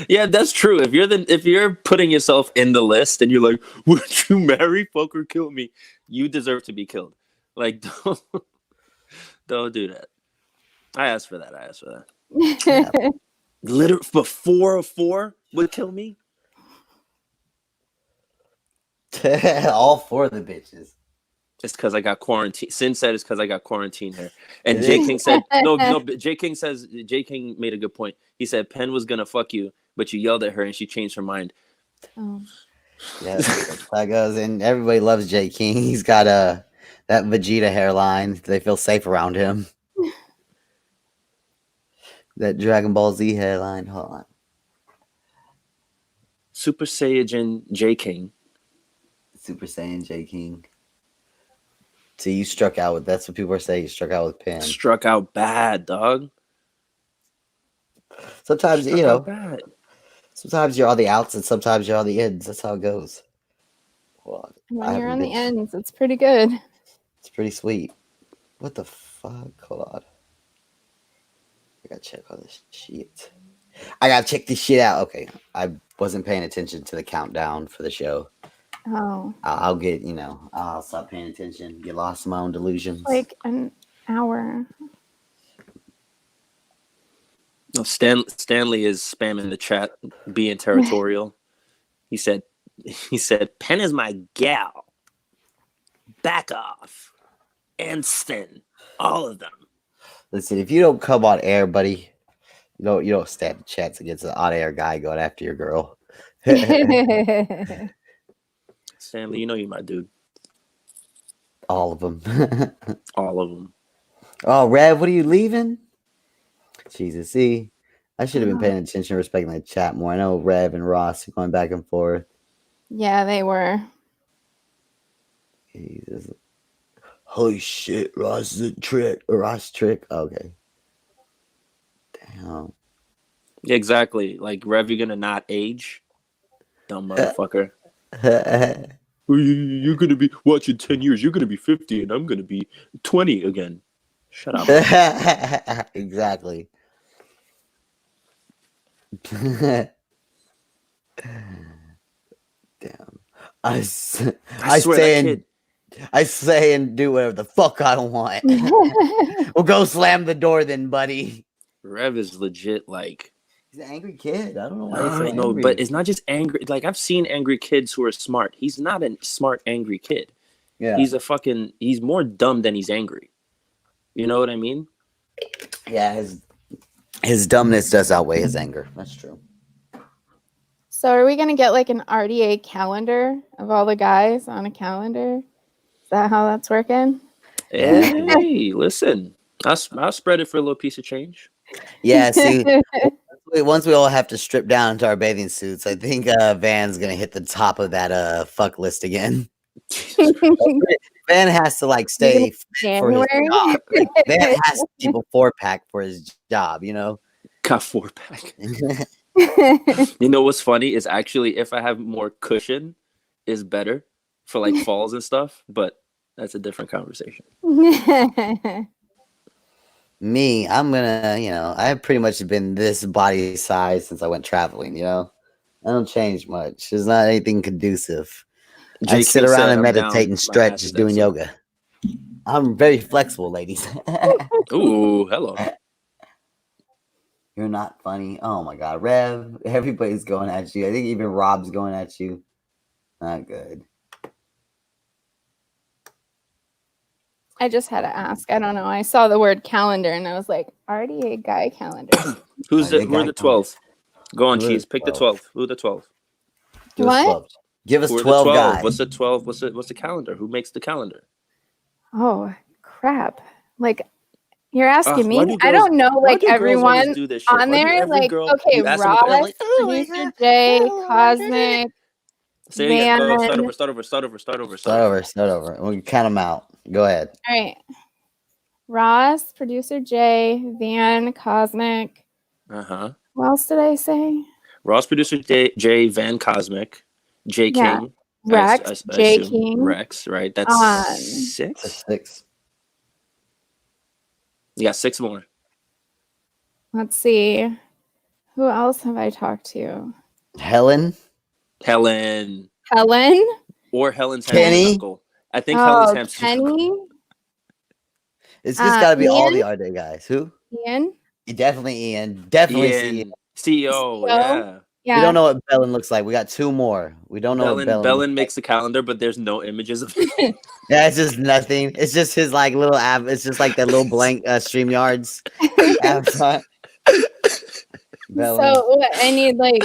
Yeah, that's true. If you're putting yourself in the list and you're like, would you marry, fuck, or kill me? You deserve to be killed. Like, don't do that. I asked for that. Yeah. Literally, but 4 of 4 would kill me. All 4 of the bitches. It's because I got quarantine. Sin said it's because I got quarantine here. And J King said no. J King made a good point. He said Penn was gonna fuck you, but you yelled at her and she changed her mind. Oh. Yeah, that's how it goes. And everybody loves J King. He's got that Vegeta hairline. They feel safe around him. That Dragon Ball Z hairline. Hold on. Super Saiyan J King. Super Saiyan J King. So you struck out with, that's what people are saying, you struck out with Penn. Struck out bad, dog. Sometimes, struck out bad. Sometimes you're on the outs and sometimes you're on the ins. That's how it goes. Well, when you're on the ends, it's pretty good. It's pretty sweet. What the fuck? Hold on. I gotta check all this shit. I gotta check this shit out. Okay. I wasn't paying attention to the countdown for the show. Oh. I'll get, I'll stop paying attention. Get lost in my own delusions. Like an hour. No, Stanley is spamming the chat, being territorial. He said, Penn is my gal. Back off. Anston. All of them. Listen, if you don't come on air, buddy, you don't stand a chance against an on-air guy going after your girl. Stanley, you know you're my dude. All of them. All of them. Oh, Rev, what are you leaving? Jesus, see, I should have been paying attention, respecting the chat more. I know Rev and Ross are going back and forth. Yeah, they were. Jesus. Holy shit, Ross is a trick. Ross trick. Okay. Damn. Exactly. Like, Rev, you're gonna not age? Dumb motherfucker. You're gonna be watching 10 years. You're gonna be 50, and I'm gonna be 20 again. Shut up. Exactly. Damn. I say and do whatever the fuck I want. We'll go slam the door then, buddy. Rev is legit like. He's an angry kid. I don't know why I he's so know, angry. but it's not just angry. Like, I've seen angry kids who are smart. He's not a smart, angry kid. Yeah. He's more dumb than he's angry. You know what I mean? Yeah, his dumbness does outweigh his anger. That's true. So are we going to get like an RDA calendar of all the guys on a calendar? Is that how that's working? Hey, listen. I'll spread it for a little piece of change. Yeah, see, once we all have to strip down into our bathing suits, I think Van's going to hit the top of that fuck list again. Van has to like stay fit for his job. Like, Van has to keep a 4-pack for his job, Got 4-pack. You know what's funny is actually if I have more cushion is better for like falls and stuff, but that's a different conversation. Me, I'm gonna, I've pretty much been this body size since I went traveling, I don't change much. There's not anything conducive I J. sit King around said, and "I'm meditate down. and My stretch, ass is just doing dancing." yoga. I'm very flexible, ladies. Ooh, hello. You're not funny. Oh my god, Rev, everybody's going at you. I think even Rob's going at you. Not good. I just had to ask. I don't know. I saw the word calendar and I was like, RDA guy calendars. Who are the 12? Go on, Who are Cheese. the Pick the 12? 12. Who are the 12? Give us What? 12. Give us Who are the 12 12? guys. What's the 12? What's the calendar? Who makes the calendar? Oh, crap. Like, you're asking Why me? do I girls? don't know, Why like, do girls always everyone do this shit? on Why do there. every Like, girl okay, you ask them? Ross, They're like, Producer J, Cosmic, say it again. Go. Start Van. over. Start over. Start over. Start over. Start over. We can count them out. Go ahead. All right. Ross, Producer J, Van, Cosmic. Uh-huh. What else did I say? Ross, Producer J, Van Cosmic, J Yeah. King, Rex, I J assume. King. Rex, right? That's 6? 6. You got 6 more. Let's see. Who else have I talked to? Helen. Helen? Or Helen's Kenny? hamster uncle. I think Helen's hamster uncle. Kenny? It's just got to be all Ian? the RDA guys. Who? Ian? Definitely Ian. Definitely Ian, CEO. CEO, yeah. We don't know what Bellin looks like. We got 2 more. We don't know what Bellin Bellin makes the calendar, but there's no images of him. Yeah, it's just nothing. It's just his like little app. It's just like that little blank StreamYards avatar. Bellin. So what, I need like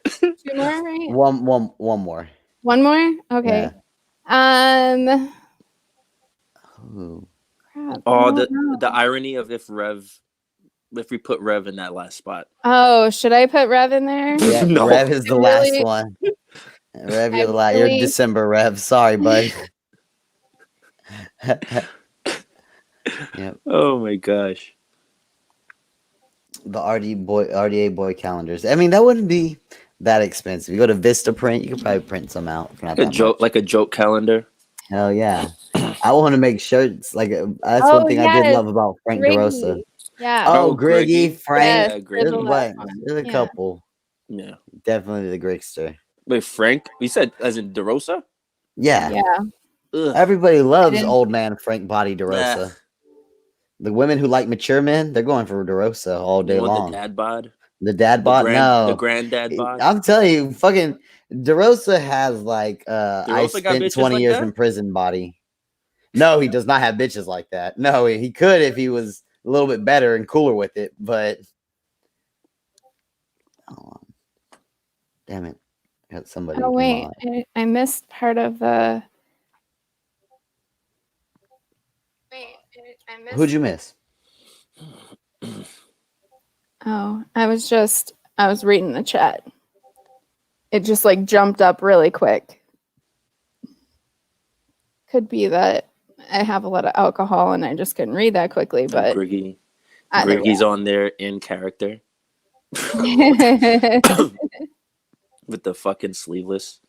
2 more, right? One more. One more? Okay. Yeah. Ooh. Crap, Oh, I don't know. the irony of if we put Rev in that last spot. Oh, should I put Rev in there? Yeah, No. Rev is the last one. Rev, you're the last. You're December, Rev. Sorry, bud. Yep. Oh my gosh. The RDA boy calendars. I mean, that wouldn't be that expensive. You go to Vista Print, you could probably print some out. For not that much. Like a joke calendar. Hell yeah. I want to make shirts. Like that's one thing I did love about Frank DeRosa. Yeah. Oh, Griggy, Frank. Yes, There's the last one. a couple. Yeah. Definitely the Grigster. Wait, Frank? You said as in DeRosa? Yeah. Yeah. Ugh. Everybody loves old man Frank Body DeRosa. Nah. The women who like mature men, they're going for DeRosa all day long. The dad bod? The dad bod? No. The granddad bod? I'm telling you, fucking DeRosa has like I spent 20 years in prison body. No, he does not have bitches like that. No, he could if he was a little bit better and cooler with it, but damn it. I got somebody. Oh wait, I missed part of the. Who'd you miss? Oh, I was reading the chat. It just like jumped up really quick. Could be that I have a lot of alcohol and I just couldn't read that quickly, but Griggy's on there in character. With the fucking sleeveless.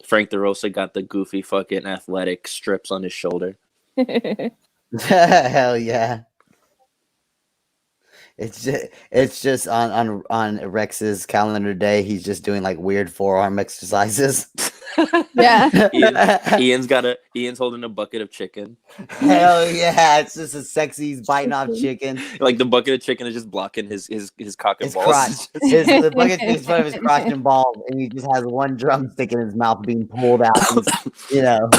Frank DeRosa got the goofy fucking athletic strips on his shoulder. Hell yeah. It's just on Rex's calendar day. He's just doing like weird forearm exercises. Yeah. Ian's holding a bucket of chicken. Hell yeah! It's just a sexy. He's biting off chicken. Like the bucket of chicken is just blocking his cock and His balls. crotch. The bucket is in front of his crotch and balls, and he just has one drumstick in his mouth being pulled out. You know.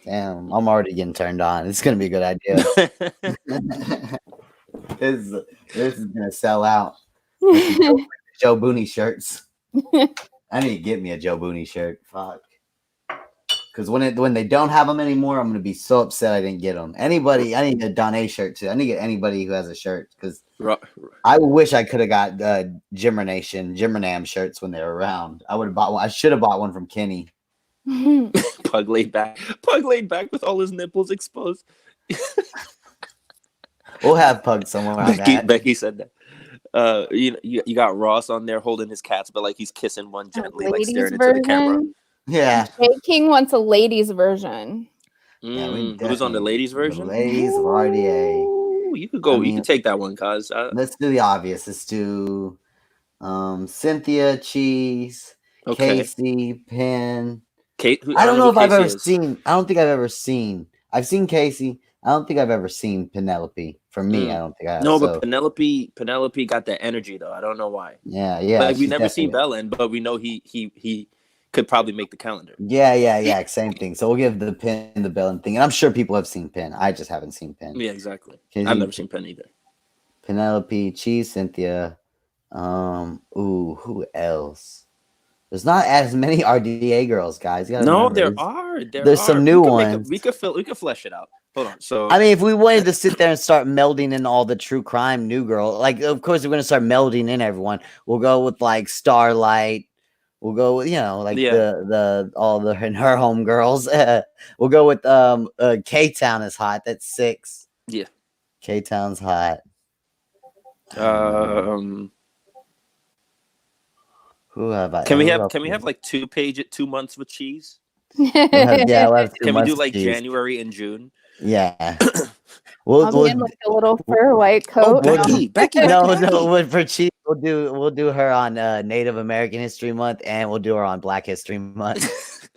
Damn, I'm already getting turned on. It's gonna be a good idea. This is gonna sell out. Joe Booney shirts. I need to get me a Joe Booney shirt. Fuck. Because when they don't have them anymore, I'm gonna be so upset I didn't get them. Anybody, I need a Donnie shirt too. I need to get anybody who has a shirt because I wish I could have got Jimmernam shirts when they were around. I would have bought one. I should have bought one from Kenny. Pug laid back with all his nipples exposed. We'll have Pug somewhere on that. Becky said that. You got Ross on there holding his cats, but like he's kissing one gently, like staring into the camera. Yeah. J King wants a ladies version. Who's on the ladies version? The ladies of RDA. Ooh, you could go. You could take that one, cuz. Let's do the obvious. Let's do Cynthia, Cheese, Okay. Casey, Penn. Kate, I don't know if I've Casey ever is. seen. I don't think I've ever seen. I've seen Casey. I don't think I've ever seen Penelope. For me, I don't think I have. No, So but Penelope got that energy though. I don't know why. yeah, Like we she's never seen definitely. Belen, but we know he could probably make the calendar. Yeah. Same thing. So we'll give the Penn the Bellin thing, and I'm sure people have seen Penn. I just haven't seen Penn. Yeah, exactly. Casey, I've never seen Penn either. Penelope, Cheese, Cynthia. Who else? There's not as many RDA girls, guys. You gotta No, remember. there are. There's some new ones. We could flesh it out. Hold on. So I mean, if we wanted to sit there and start melding in all the true crime new girl, like of course we're gonna start melding in everyone. We'll go with like Starlight. We'll go with like the all the and her home girls. We'll go with K Town is hot. That's 6. Yeah. K Town's hot. Who have I? Can we have like 2 months with Cheese? We'll have 2 Can we do months like Cheese. January and June? Yeah. I'll be in like a little fur white coat. Becky. No. For Cheese, we'll do her on Native American History Month, and we'll do her on Black History Month.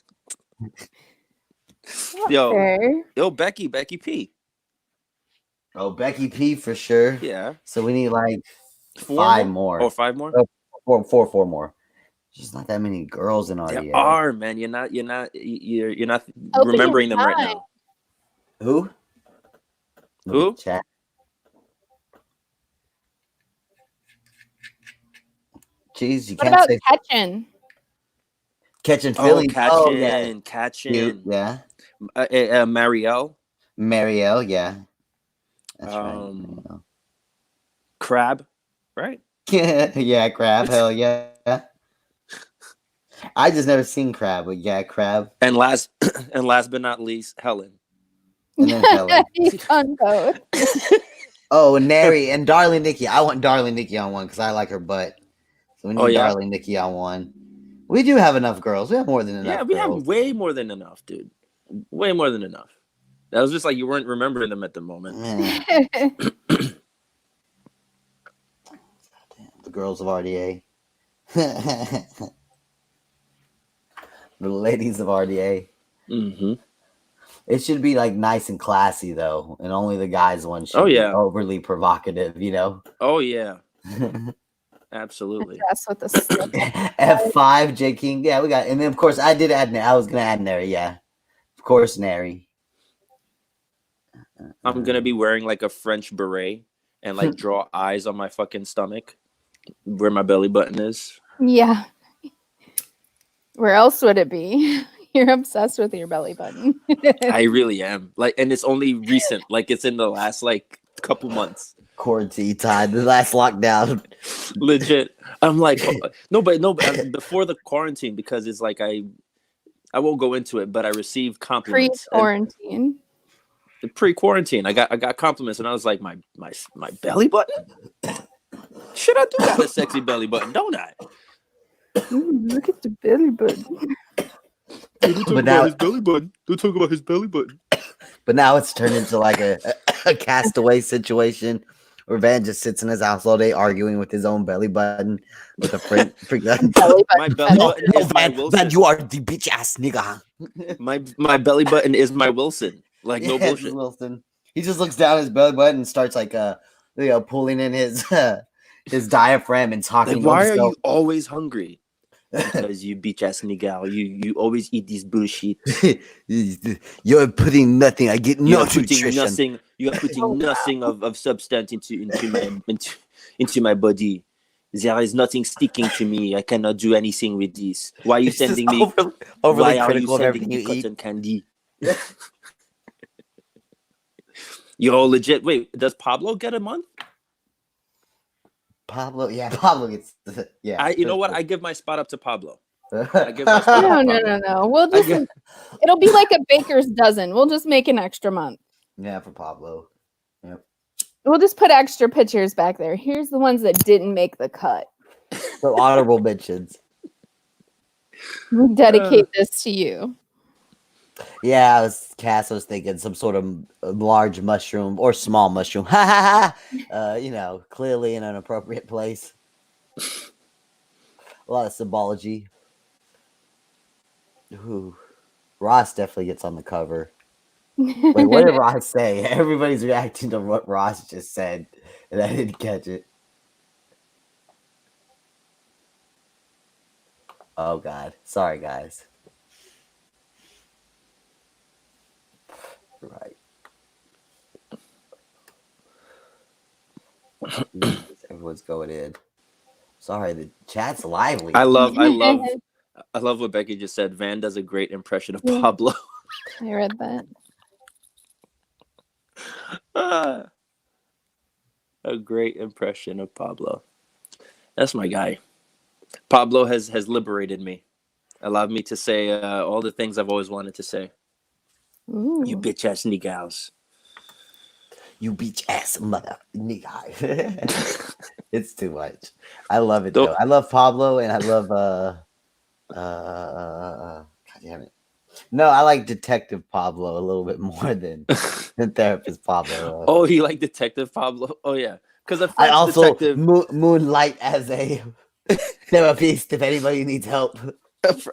Yo, Becky P. Oh, Becky P for sure. Yeah. So we need like 5 more. Oh, 5 more? Oh, four more. There's not that many girls in RDA. There are, man. You're not remembering them right now. Who? Chat. Jeez, you What can't about say Ketchin? Catching feelings. Catching. Cute, yeah. Marielle, yeah. That's right. Crab, right? Yeah, Crab. Hell yeah. I just never seen Crab, but yeah, Crab. And last but not least, Helen. And then Helen. Code. Oh, and Nary and Darling Nikki. I want Darling Nikki on one because I like her butt. So we need Darling Nikki on one. We do have enough girls. We have more than enough. Yeah, we have way more than enough, dude. Way more than enough. That was just like you weren't remembering them at the moment. The girls of RDA. The ladies of RDA. Mm-hmm. It should be like nice and classy though, and only the guys one should be overly provocative, Oh yeah. Absolutely. That's what the F5 J King. Yeah, we got, and then of course I did add. I was gonna add Nary. Yeah, of course Nary. I'm gonna be wearing like a French beret and like draw eyes on my fucking stomach, where my belly button is. Yeah. Where else would it be? You're obsessed with your belly button. I really am. Like, and it's only recent. Like, it's in the last like couple months. Quarantine time, the last lockdown. Legit. I'm like, no, but before the quarantine, because it's like I won't go into it, but I received compliments. Pre-quarantine. Pre-quarantine, I got compliments, and I was like, my belly button. Shit, I do got a sexy belly button, don't I? Ooh, look at the belly button. But now his belly button. Don't talk about his belly button. But now it's turned into like a castaway situation where Van just sits in his house all day arguing with his own belly button with a friend. My belly button is my Wilson. Van, you are the bitch ass nigga. My belly button is my Wilson. Like no bullshit. Wilson. He just looks down his belly button and starts like pulling in his diaphragm and talking. Like, why are you always hungry? Because you bitch ass nigga, you always eat this bullshit. You're putting nothing. I get no nutrition. You are putting nothing of substance into my body. There is nothing sticking to me. I cannot do anything with this. Why are you sending me? Overly why are you critical of sending everything me you cotton eat? candy? You're all legit. Wait, does Pablo get a month? Pablo gets You know what? I give my spot up to Pablo. No. We'll just it'll be like a baker's dozen. We'll just make an extra month. Yeah, for Pablo. Yep. We'll just put extra pictures back there. Here's the ones that didn't make the cut. So honorable mentions. We dedicate this to you. Yeah, Cass was thinking some sort of large mushroom or small mushroom. Clearly in an appropriate place. A lot of symbology. Ooh, Ross definitely gets on the cover. Wait, what did Ross say? Everybody's reacting to what Ross just said, and I didn't catch it. Oh God, sorry guys. Right. Jesus, everyone's going in. Sorry, the chat's lively. I love what Becky just said. Van does a great impression of Yeah. Pablo. I read that. A great impression of Pablo. That's my guy. Pablo has liberated me, allowed me to say all the things I've always wanted to say. Ooh. You bitch ass niggas. You bitch ass mother nigga. It's too much. I love it though. I love Pablo and I love God damn it. No, I like Detective Pablo a little bit more than Therapist Pablo. Oh, you like Detective Pablo? Oh yeah, because a I French also detective. moonlight as a therapist if anybody needs help.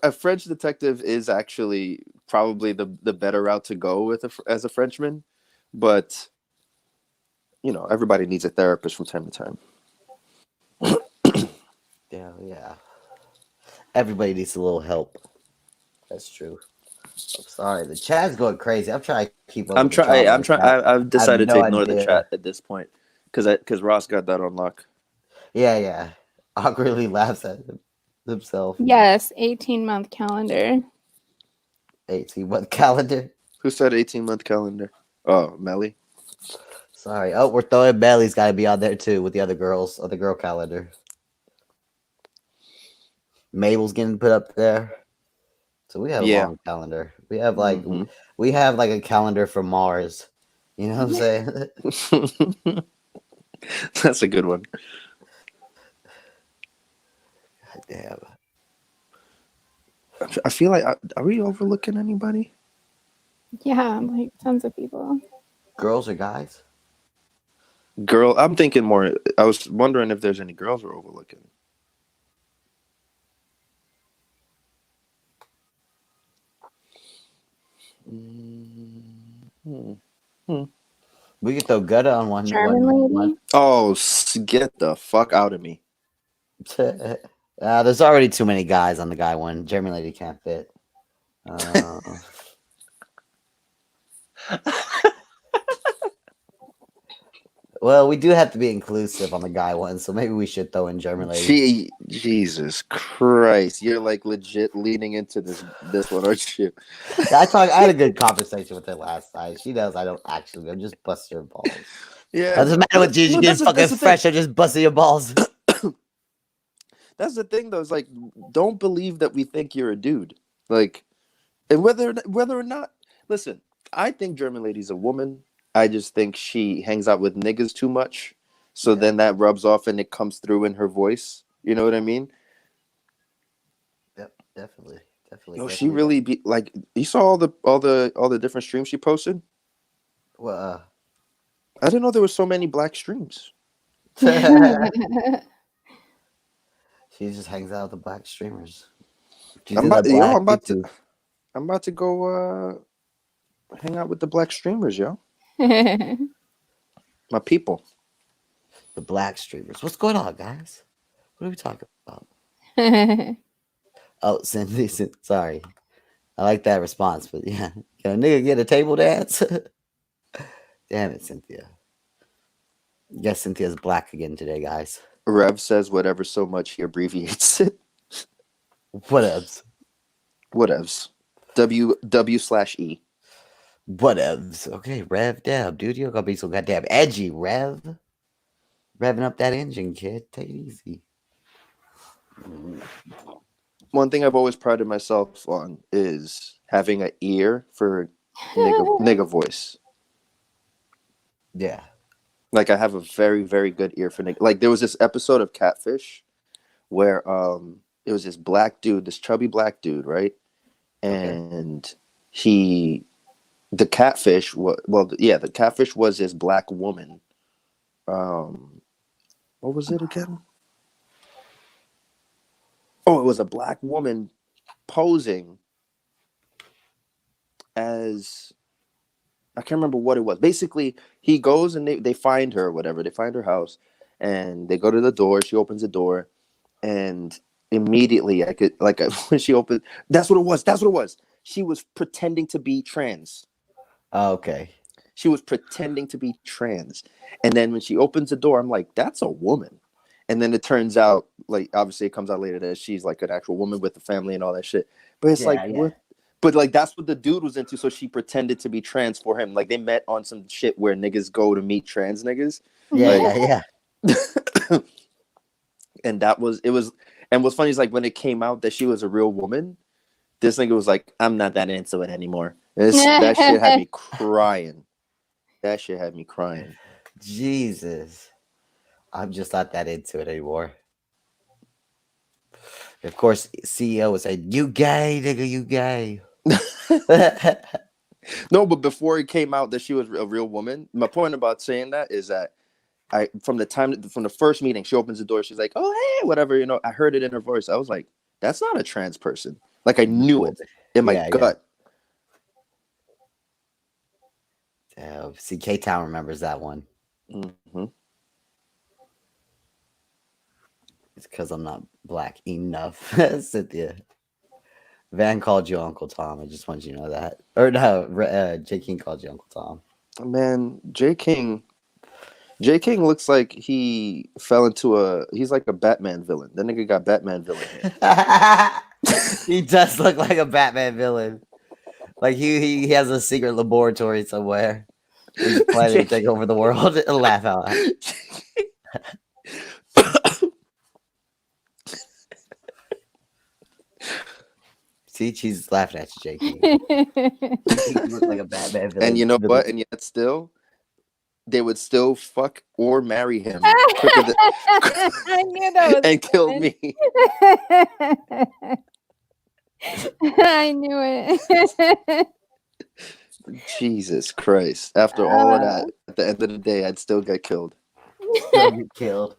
A French detective is actually probably the better route to go with as a Frenchman, but you know everybody needs a therapist from time to time. Yeah. Everybody needs a little help. That's true. I'm sorry, the chat's going crazy. I'm trying to keep up with the drama. I'm trying. I've decided to ignore the chat at this point because Ross got that on lock. Yeah. Awkwardly laughs at himself. Yes, 18-month calendar. 18-month calendar. Who said 18-month calendar? Oh, Melly. Sorry. Oh, we're throwing Melly's got to be on there too with the other girls on the girl calendar. Mabel's getting put up there. So we have a long calendar. We have like we have like a calendar for Mars. You know what I'm saying? That's a good one. God damn. I feel like are we overlooking anybody? Yeah, like tons of people. Girls or guys? Girl, I'm thinking more. I was wondering if there's any girls we're overlooking. We could throw Gutta on one. German lady. Oh, get the fuck out of me! There's already too many guys on the guy one. German lady can't fit. Well, we do have to be inclusive on the guy one, so maybe we should throw in German lady. Jesus Christ, you're like legit leaning into this one, aren't you? I had a good conversation with her last night. She knows I don't actually. I'm just busting her balls. Yeah, doesn't matter what you get fucking fresh. I'm just busting your balls. That's the thing, though. Is like, don't believe that we think you're a dude. Like, and whether or not, listen, I think German lady's a woman. I just think she hangs out with niggas too much. So then that rubs off and it comes through in her voice. You know what I mean? Yep, definitely. Yo, she really be like. You saw all the different streams she posted. Well, I didn't know there were so many black streams. She just hangs out with the black streamers. I'm about to go hang out with the black streamers, yo. My people. The black streamers. What's going on, guys? What are we talking about? Oh, Cindy, sorry. I like that response, but yeah. Can a nigga get a table dance? Damn it, Cynthia. Yes, Cynthia's black again today, guys. Rev says whatever so much he abbreviates it. Whatevs. W/E. Whatevs. Okay, Rev Deb. Dude, you're gonna be so goddamn edgy, Rev. Revving up that engine, kid. Take it easy. One thing I've always prided myself on is having an ear for nigga voice. Yeah. Like I have a very, very good ear for nigga. Like there was this episode of Catfish where it was this black dude, this chubby black dude, right? And the catfish was this black woman. What was it again? Oh, it was a black woman posing as I can't remember what it was. Basically, he goes and they find her or whatever. They find her house and they go to the door. She opens the door and immediately I could like when she opened, that's what it was. That's what it was. She was pretending to be trans. Okay. She was pretending to be trans. And then when she opens the door, I'm like, that's a woman. And then it turns out, like, obviously it comes out later that she's like an actual woman with a family and all that shit. But it's what? But like that's what the dude was into, so she pretended to be trans for him. Like they met on some shit where niggas go to meet trans niggas. Yeah. And and what's funny is like when it came out that she was a real woman, this nigga was like, I'm not that into it anymore. That shit had me crying. That shit had me crying. Jesus. I'm just not that into it anymore. Of course, CEO would say, you gay, nigga, you gay. No, but before it came out that she was a real woman, my point about saying that is that from the first meeting, she opens the door, she's like, oh, hey, whatever, you know, I heard it in her voice. I was like, that's not a trans person. Like I knew it in my gut. See, K-Town remembers that one. Mm-hmm. It's because I'm not black enough. Cynthia. Van called you Uncle Tom. I just want you to know that. Or no, J. King called you Uncle Tom. Man, J. King looks like he fell into he's like a Batman villain. That nigga got Batman villain hair. He does look like a Batman villain. Like he has a secret laboratory somewhere. He's planning to take over the world and laugh out loud. See, she's laughing at you, Jakey. You look like a Batman villain. And you know what? And yet still, they would still fuck or marry him quicker than I knew that was and kill me. I knew it. Jesus Christ. After all of that, at the end of the day, I'd still get killed. Still get killed.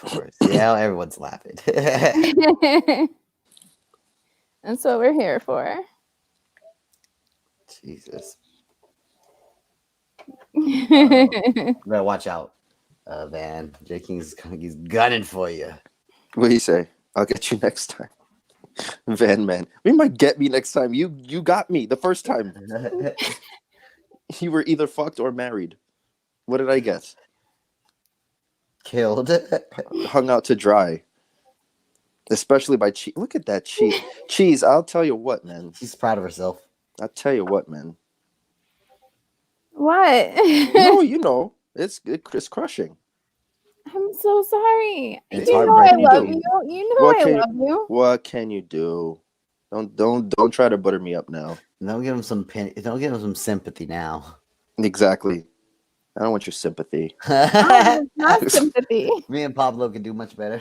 Of course. Yeah, everyone's laughing. That's what we're here for. Jesus. Better watch out, Van. J. King's he's gunning for you. What do you say? I'll get you next time. Van man. You might get me next time. You got me the first time. You were either fucked or married. What did I guess? Killed. Hung out to dry. Especially by Cheese. Look at that Cheese. Cheese, I'll tell you what, man. She's proud of herself. I'll tell you what, man. What? No, you know. It's crushing. I'm so sorry. It's you know I heartbreaking. love you. You know I love you. What can you do? Don't try to butter me up now. Don't give him some sympathy now. Exactly. I don't want your sympathy. Not sympathy. Me and Pablo could do much better.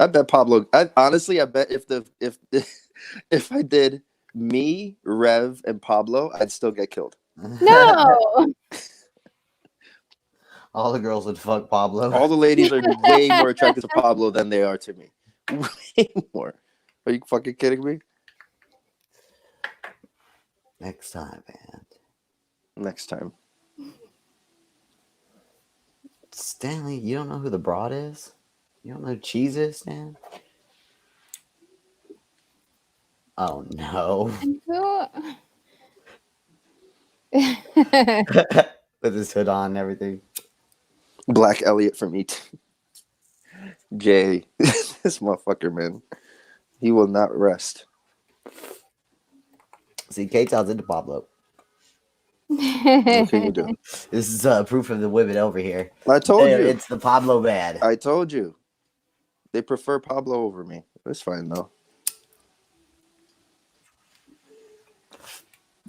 I bet Pablo. Honestly, I bet if I did me, Rev, and Pablo, I'd still get killed. No. All the girls would fuck Pablo. All the ladies are way more attracted to Pablo than they are to me. Way more. Are you fucking kidding me? Next time, man. Next time. Stanley, you don't know who the broad is? You don't know who Cheese is, Stan? Oh, no. With his hood on and everything. Black Elliot from E.T. Jay. This motherfucker, man. He will not rest. See, K-Town's into Pablo. What can you do? This is proof of the women over here. I told you. It's the Pablo bad. I told you. They prefer Pablo over me. It's fine, though.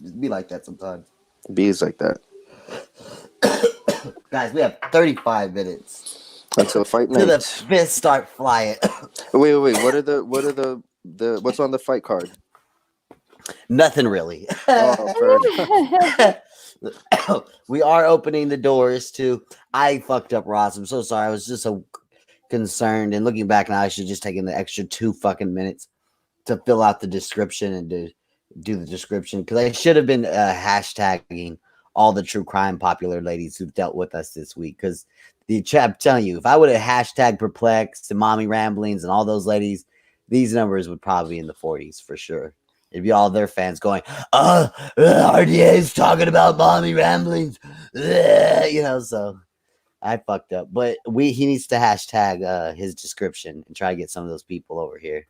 Just be like that sometimes. Be like that. Guys, we have 35 minutes. Until fight night. To the fifth start flying. Wait. What are the what's on the fight card? Nothing really. Oh, we are opening the doors to I fucked up Ross. I'm so sorry. I was just concerned. And looking back now, I should just taken the extra 2 fucking minutes to fill out the description and to do the description, because I should have been hashtagging all the true crime popular ladies who've dealt with us this week. Because I'm telling you, if I would have hashtagged perplexed and mommy ramblings and all those ladies, these numbers would probably be in the 40s for sure. It'd be all their fans going, RDA is talking about mommy ramblings, so I fucked up. But he needs to hashtag his description and try to get some of those people over here,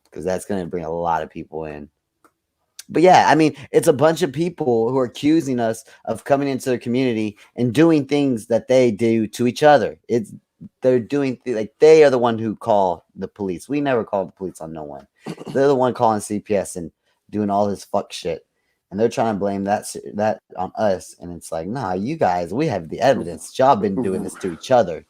because that's going to bring a lot of people in. But yeah, I mean, it's a bunch of people who are accusing us of coming into the community and doing things that they do to each other. They're doing like they are the one who call the police. We never call the police on no one. They're the one calling CPS and doing all this fuck shit, and they're trying to blame that on us. And it's like, nah, you guys, we have the evidence. Y'all been doing this to each other.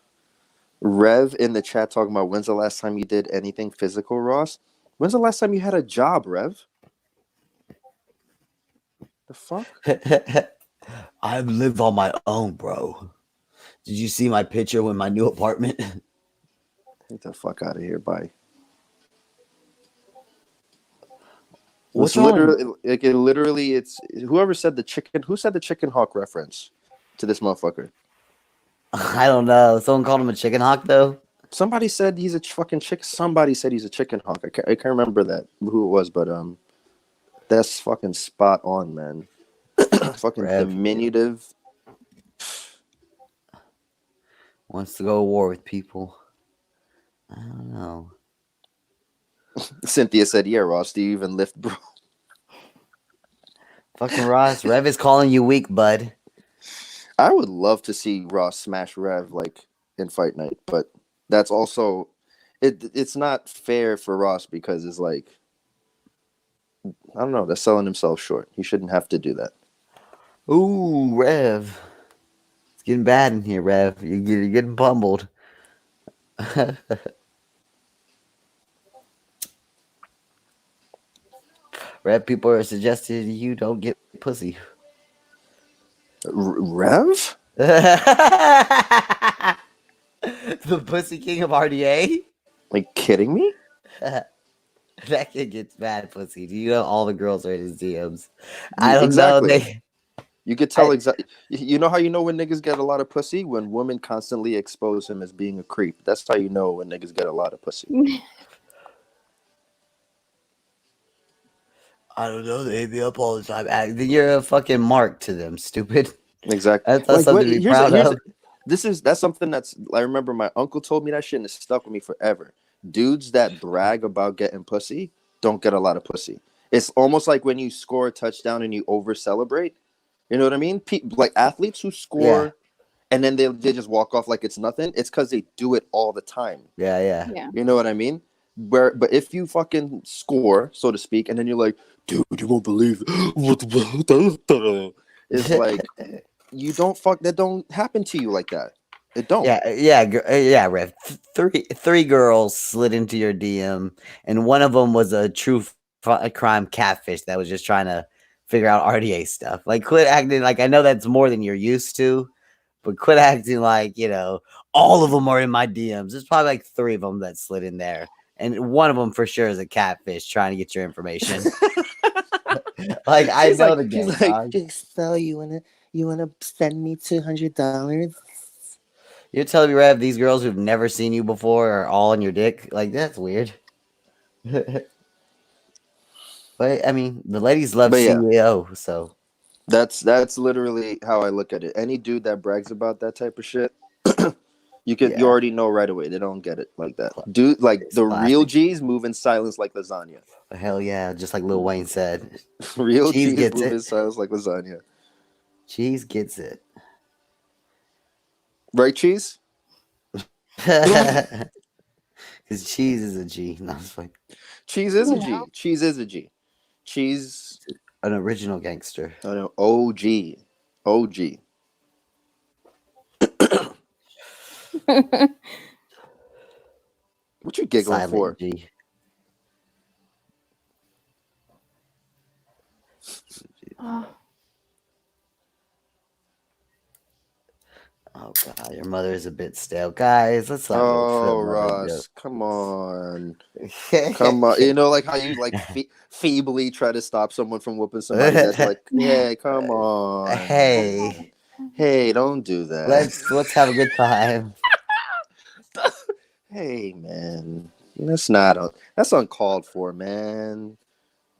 Rev in the chat talking about when's the last time you did anything physical, Ross? When's the last time you had a job, Rev? The fuck? I live on my own, bro. Did you see my picture with my new apartment? Get the fuck out of here, bye. What's literally, it's whoever said the chicken. Who said the chicken hawk reference to this motherfucker? I don't know. Someone called him a chicken hawk, though. Somebody said he's a fucking chick. Somebody said he's a chicken hawk. I can't remember who it was, but that's fucking spot on, man. Fucking diminutive. Wants to go to war with people. I don't know. Cynthia said, "Yeah, Ross, do you even lift, bro?" Fucking Ross, Rev is calling you weak, bud. I would love to see Ross smash Rev like in fight night, but that's also it's not fair for Ross because it's like, I don't know, they're selling himself short. He shouldn't have to do that. Ooh, Rev. It's getting bad in here, Rev. You're getting pummeled. Rev, people are suggesting you don't get pussy. Rev? The pussy king of RDA? Like, kidding me? That kid gets bad pussy. Do you know all the girls are in his DMs? I don't know. You could tell exactly. You know how you know when niggas get a lot of pussy? When women constantly expose him as being a creep. That's how you know when niggas get a lot of pussy. I don't know. They hit me up all the time. You're a fucking mark to them, stupid. Exactly. That's something to be proud of. That's something that's. I remember my uncle told me that shit and it stuck with me forever. Dudes that brag about getting pussy don't get a lot of pussy. It's almost like when you score a touchdown and you over celebrate. You know what I mean? Like athletes who score and then they just walk off like it's nothing. It's because they do it all the time. Yeah. You know what I mean? But if you fucking score, so to speak, and then you're like, dude, you won't believe it. It's like you don't that don't happen to you like that. It don't. Yeah, Rev. Three girls slid into your DM, and one of them was a true crime catfish that was just trying to figure out RDA stuff. Like, quit acting like, I know that's more than you're used to, but quit acting like, all of them are in my DMs. There's probably like 3 of them that slid in there, and one of them for sure is a catfish trying to get your information. Like, I know the game. Just so you wanna send me $200? You're telling me, Rev, these girls who've never seen you before are all on your dick? Like, that's weird. But I mean, the ladies love CEO, so that's literally how I look at it. Any dude that brags about that type of shit, you already know right away they don't get it like that. Dude, like the real G's move in silence like lasagna. Hell yeah, just like Lil Wayne said. Real G's move in silence like lasagna. Cheese gets it. Right, Cheese? Because cheese is a G. No, it's fine. Cheese is a G. Cheese is a G. Cheese. An original gangster. I know. OG. OG. What you giggling Silent for? G. Oh God, your mother is a bit stale, guys. Let's not go for the Oh, mother Ross, come on. joke. Come on. You know, like how you like feebly try to stop someone from whooping somebody's ass. You're like, hey, come on. Hey, Hey, don't do that. let's have a good time. Hey, man. That's uncalled for, man.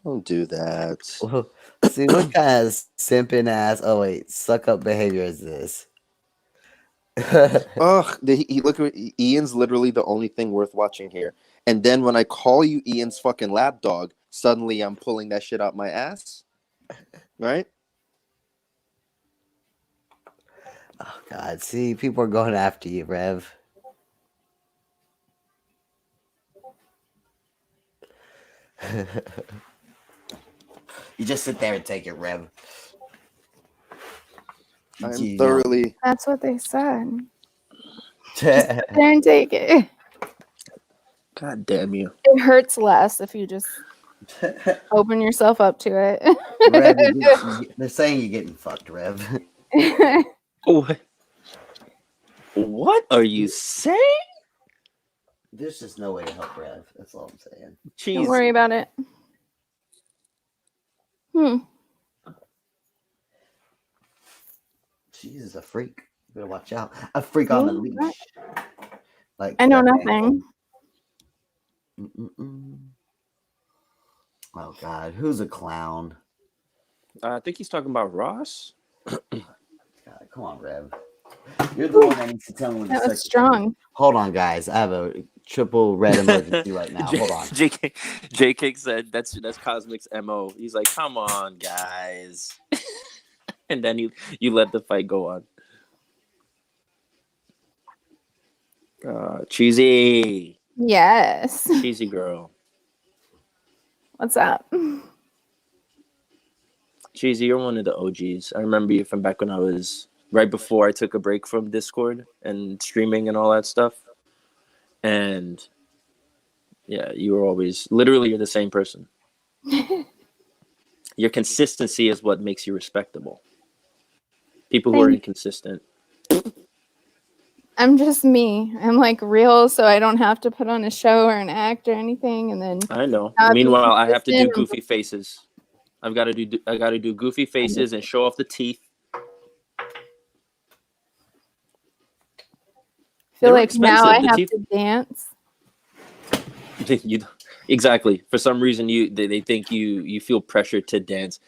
Don't do that. See what kind of simping ass. Oh wait, suck up behavior is this? Ugh, look at Ian's literally the only thing worth watching here. And then when I call you Ian's fucking lapdog, suddenly I'm pulling that shit out my ass. Right? Oh God, see, people are going after you, Rev. You just sit there and take it, Rev. I'm thoroughly. That's what they said. Just sit there and take it. God damn you. It hurts less if you just open yourself up to it. Rev, they're saying you're getting fucked, Rev. What are you saying? There's just no way to help Rev. That's all I'm saying. Don't worry about it. She's a freak. You better watch out. A freak on the leash. Like I know that nothing. Oh God, who's a clown? I think he's talking about Ross. God, come on, Rev. You're the one that needs to tell me when That to was strong. Hold on, guys. I have a triple red emergency right now. Hold on. JK said that's Cosmic's MO. He's like, come on, guys. And then you let the fight go on. Cheesy. Yes. Cheesy girl. What's up? Cheesy, you're one of the OGs. I remember you from back when I was right before I took a break from Discord and streaming and all that stuff. And yeah, you were always literally you're the same person. Your consistency is what makes you respectable. People who are inconsistent. I'm just me. I'm like real, so I don't have to put on a show or an act or anything. And then I know. Meanwhile, I have to do goofy faces. I got to do goofy faces and show off the teeth. I feel like now I have to dance. Exactly. For some reason, they think you feel pressured to dance.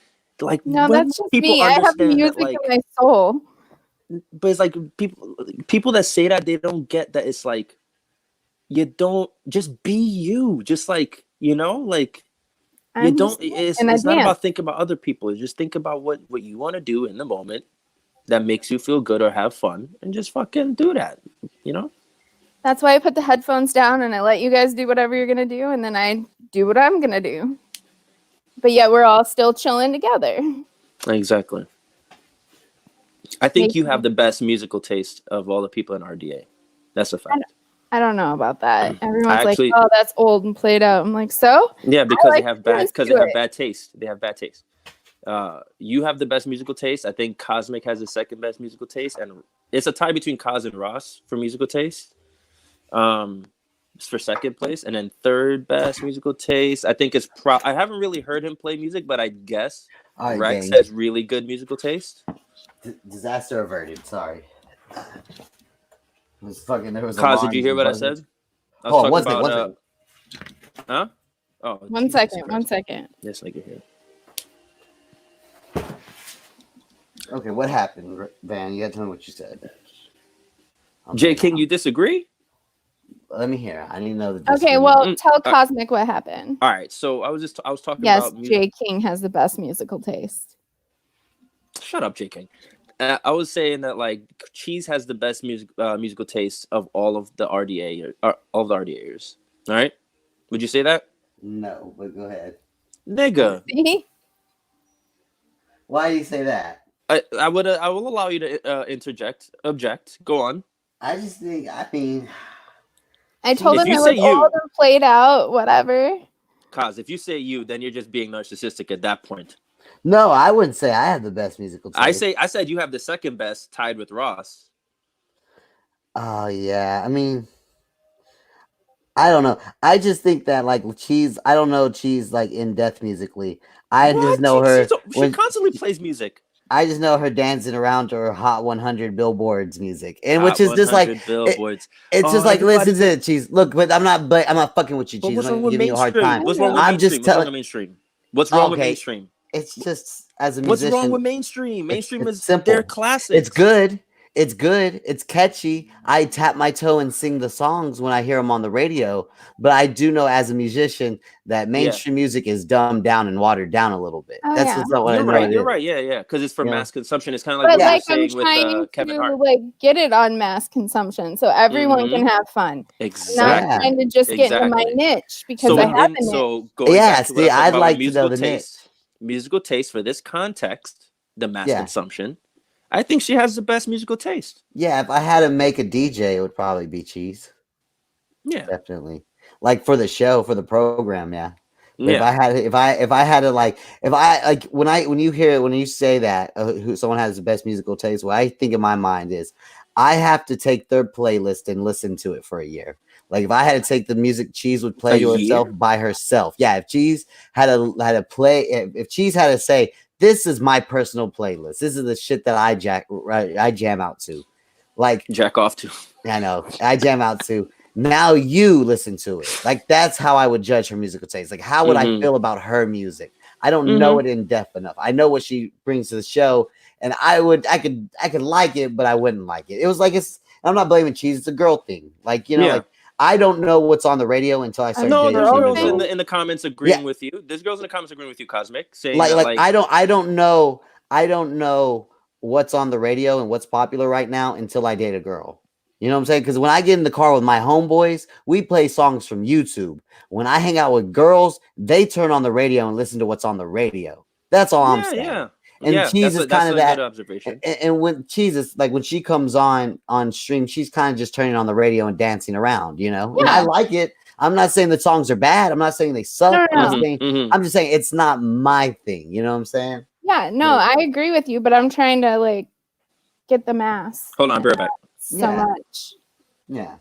Like no, that's just me. I have music in my soul. But it's like people that say that they don't get that it's like you don't just be you. Just like like you don't. It's not about thinking about other people. Just think about what you want to do in the moment that makes you feel good or have fun, and just fucking do that. That's why I put the headphones down and I let you guys do whatever you're gonna do, and then I do what I'm gonna do. But yet we're all still chilling together. Exactly. I think you have the best musical taste of all the people in RDA. That's a fact. I don't know about that. Everyone's like, "Oh, that's old and played out." I'm like, "So?" Yeah, because they have bad taste. They have bad taste. You have the best musical taste. I think Cosmic has the second best musical taste, and it's a tie between Cos and Ross for musical taste. For second place, and then third best musical taste. I think it's I haven't really heard him play music, but I guess Rex has really good musical taste. Disaster averted. Sorry. It was fucking. There was. Cos, did you hear what I said? I was talking about. Huh? Oh. One second. Yes, I can hear. Okay, what happened, Van? You got to tell me what you said. J King, you disagree? Let me hear. I need to know the. Okay, well, tell Cosmic what happened. All right, so I was talking about. Yes, J King has the best musical taste. Shut up, J King. I was saying that like Cheese has the best musical taste of all of the RDA all of the RDAers. All right, would you say that? No, but go ahead, nigga. Why do you say that? I will allow you to object. Go on. I just think. I mean. I told him it was old and played out, whatever. Cos, if you say you, then you're just being narcissistic at that point. No, I wouldn't say I have the best musical taste. I said you have the second best, tied with Ross. Oh yeah. I mean, I don't know. I just think that like Cheese. I don't know Cheese like in depth musically. I just What? know her She when constantly plays music. I just know her dancing around to her Hot 100 Billboards music, and which Hot is just like 100 billboards. it's Oh, just like listen everybody. to it, Cheese. Look, but I'm not fucking with you, But Cheese. I'm what's not wrong with giving you a hard mainstream? time. What's wrong with I'm mainstream? just What's wrong telling. with mainstream? What's wrong with Okay, mainstream? it's just as a What's wrong musician, with mainstream? Mainstream it's is their simple. It's classics. good. It's good. It's catchy. I tap my toe and sing the songs when I hear them on the radio. But I do know as a musician that Yeah. mainstream music is dumbed down and watered down a little bit. Oh That's yeah. just not what I You're know right. it You're is. right. Yeah, yeah. Because it's for You know? mass consumption. It's kind of like But what you were like I'm saying with trying Kevin to Hart. like get it on mass consumption so everyone Mm-hmm. can have fun. I'm not Yeah. Exactly. trying to just get into my Exactly. niche because So I have a niche. so going Yeah. back to what I See, was talking I'd about with like to know the niche. musical taste for this context, the mass Yeah. consumption. I think she has the best musical taste. Yeah. If I had to make a DJ, it would probably be Cheese. Yeah. Definitely. Like for the show, for the program, yeah. But Yeah. if I had to like if I like when you say that who someone has the best musical taste, what I think in my mind is I have to take their playlist and listen to it for a year. Like if I had to take the music Cheese would A play to herself year? by herself. Yeah, if Cheese had to play if Cheese had to say this is my personal playlist. This is the shit that I jam out to. Like Jack off to. I know. I jam out to. Now you listen to it. Like that's how I would judge her musical taste. Like how would I Mm-hmm. feel about her music? I don't know Mm-hmm. it in depth enough. I know what she brings to the show, and I could like it, but I wouldn't like it. It was like I'm not blaming Cheese. It's a girl thing. Like Yeah. like I don't know what's on the radio until I start No, dating there's female girls girls. in the comments Yeah, agreeing with you. There's girls in the comments agreeing with you, Cosmic, saying that like I don't know what's on the radio and what's popular right now until I date a girl. You know what I'm saying? Because when I get in the car with my homeboys, we play songs from YouTube. When I hang out with girls, they turn on the radio and listen to what's on the radio. That's all I'm yeah, saying. yeah. And Yeah, Cheese is that's kind of a good that. observation. And when Cheese is like when she comes on stream, she's kind of just turning on the radio and dancing around, you know. And I Yeah. like it. I'm not saying the songs are bad. I'm not saying they suck. No, I'm no. not I'm just saying it's not my thing. You know what I'm saying? Yeah, no, I agree with you, but I'm trying to like get the mass. Hold on, I'll be right back. So Yeah. much. Yeah.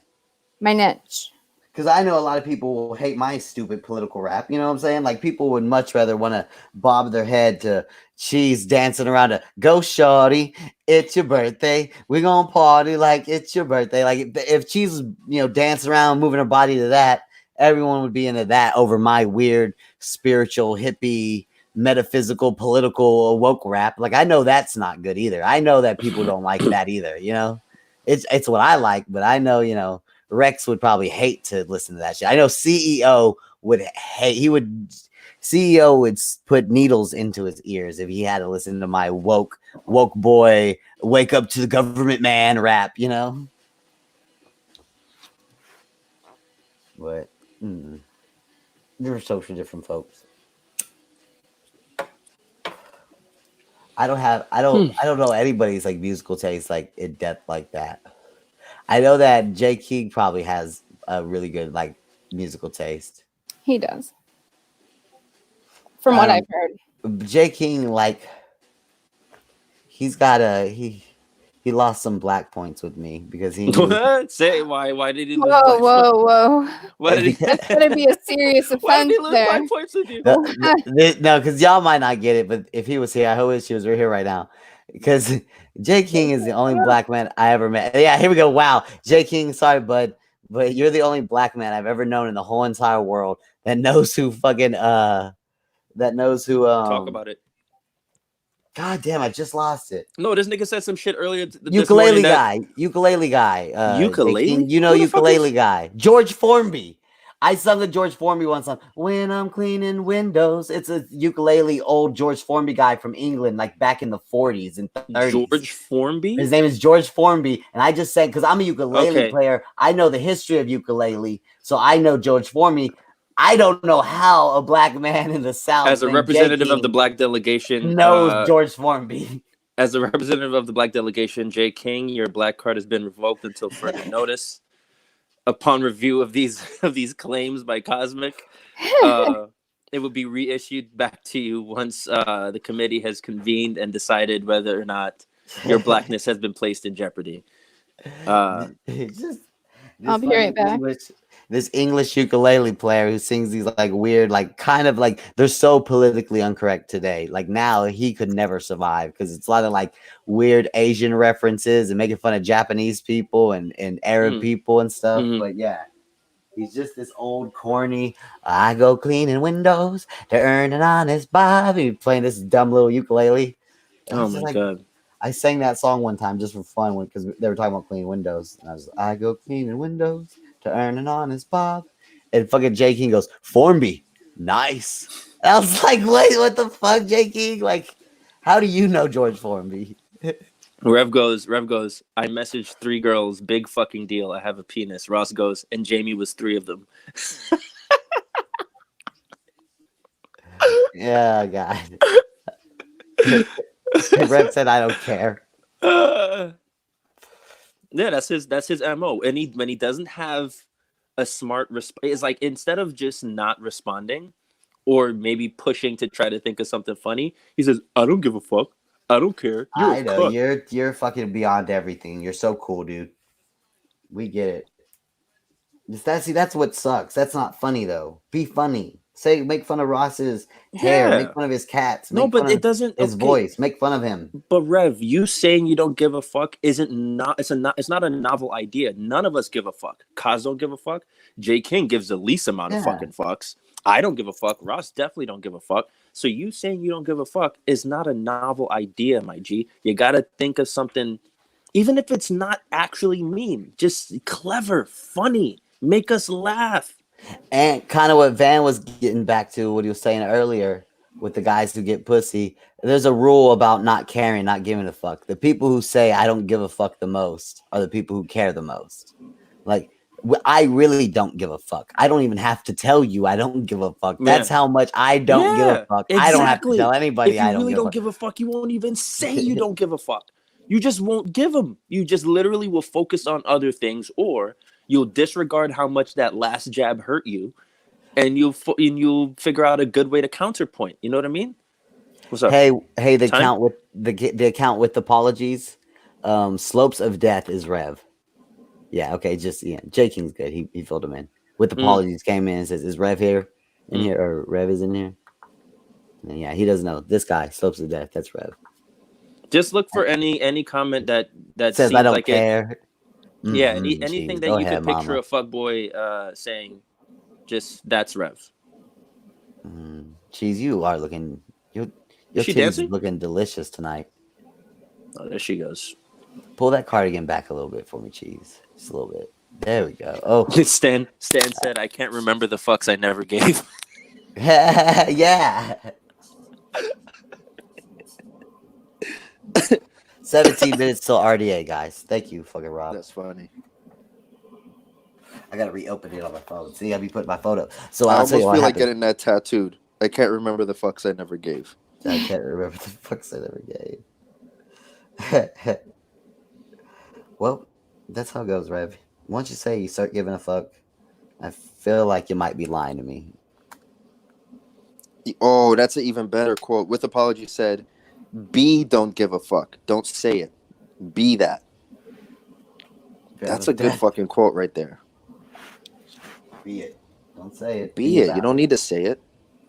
My niche. Because I know a lot of people will hate my stupid political rap. You know what I'm saying? Like people would much rather want to bob their head to Cheese dancing around to go shorty, it's your birthday. We're gonna party like it's your birthday. Like if Cheese was, dancing around, moving her body to that, everyone would be into that over my weird spiritual hippie metaphysical political woke rap. Like I know that's not good either. I know that people don't like that either, It's what I like, but I know, Rex would probably hate to listen to that shit. I know CEO would hate. CEO would put needles into his ears if he had to listen to my woke boy, wake up to the government man rap. But they're social different folks. I don't know anybody's like musical taste like in depth like that. I know that Jay King probably has a really good like musical taste. He does. From what I've heard. Jay King, like he's got he lost some black points with me because he knew. What? Say why did he lose Whoa, black whoa, points? whoa. Why did he That's gonna be a serious Why did offense he lose there. 5 points with you? No, because y'all might not get it, but if he was here, I wish he was right here right now. Because Jay King is the only black man I ever met. Yeah, here we go. Wow, Jay King, sorry, bud, but you're the only black man I've ever known in the whole entire world that knows who Talk about it. God damn, I just lost it. No, this nigga said some shit earlier this Ukulele morning that guy. Ukulele? King, Who the fuck ukulele is- guy. George Formby. I sung the George Formby one song. When I'm cleaning windows. It's a ukulele old George Formby guy from England, like back in the 40s and 30s. George Formby? His name is George Formby. And I just said, because I'm a ukulele Okay. player, I know the history of ukulele. So I know George Formby. I don't know how a black man in the South As a named Jay representative of King the black delegation, knows George Formby. as a representative of the black delegation, Jay King, your black card has been revoked until further notice. Upon review of these claims by Cosmic, it will be reissued back to you once the committee has convened and decided whether or not your blackness has been placed in jeopardy. It's just I'll this be fucking right back. English ukulele player who sings these like weird, like kind of like they're so politically incorrect today. Like now he could never survive because it's a lot of like weird Asian references and making fun of Japanese people and Arab people and stuff. But yeah. He's just this old corny. I go cleaning windows to earn an honest bob. He's playing this dumb little ukulele. And I Oh was just my like, god. I sang that song one time just for fun because they were talking about cleaning windows. And I go cleaning windows to earn an honest bob. And fucking J King goes, Formby, nice. And I was like, wait, what the fuck, J King? Like, how do you know George Formby? Rev goes, I messaged 3 girls, big fucking deal. I have a penis. Ross goes, and Jamie was 3 of them. Yeah, God. Rev said, I don't care. Yeah, that's his MO. And when he doesn't have a smart response, it's like instead of just not responding or maybe pushing to try to think of something funny, he says, I don't give a fuck. I don't care. You're I a know cunt. you're fucking beyond everything. You're so cool, dude. We get it. That's what sucks. That's not funny though. Be funny. Make fun of Ross's hair. Make Yeah. fun of his cats. No, Make but fun it of doesn't. his Okay, voice. Make fun of him. but Rev, you saying you don't give a fuck it's not a novel idea. None of us give a fuck. Kaz don't give a fuck. J King gives the least amount of fucking fucks. I don't give a fuck. Ross definitely don't give a fuck. So you saying you don't give a fuck is not a novel idea, my G. You gotta think of something, even if it's not actually mean, just clever, funny, make us laugh. And kind of what Van was getting back to, what he was saying earlier with the guys who get pussy. There's a rule about not caring, not giving a fuck. The people who say I don't give a fuck the most are the people who care the most. Like I really don't give a fuck. I don't even have to tell you I don't give a fuck. That's how much I don't give a fuck. Exactly. I don't have to tell anybody If you I don't really give a don't fuck. give a fuck, you won't even say you don't give a fuck. You just won't give them. You just literally will focus on other things, or you'll disregard how much that last jab hurt you, and you'll figure out a good way to counterpoint. You know what I mean? What's up? Hey, the Time? account with the account with apologies. Slopes of Death is Rev. Yeah, okay, J King's good. He filled him in. With apologies came in and says, is Rev here? In here, or Rev is in here? And yeah, he doesn't know. This guy, Slopes of Death, that's Rev. Just look for any comment that Says seems I don't like care. Yeah, Jeez, anything that go you ahead, could picture mama. a fuckboy saying, just that's Rev. Cheese, you are looking. Your Is she titties dancing? looking delicious tonight. Oh, there she goes. Pull that cardigan back a little bit for me, Cheese. Just a little bit. There we go. Oh, Stan said, I can't remember the fucks I never gave. yeah. 17 minutes till RDA, guys. Thank you, fucking Rob. That's funny. I gotta reopen it on my phone. See, I be putting my phone up. So I I'll almost tell you what feel like happened. getting that tattooed. I can't remember the fucks I never gave. I can't remember the fucks I never gave. Well, that's how it goes, Rev. Once you say you start giving a fuck, I feel like you might be lying to me. Oh, that's an even better quote. With apology said, be don't give a fuck. Don't say it. Be that. That's a good fucking quote right there. Be it. Don't say it. Be it. You don't need to say it.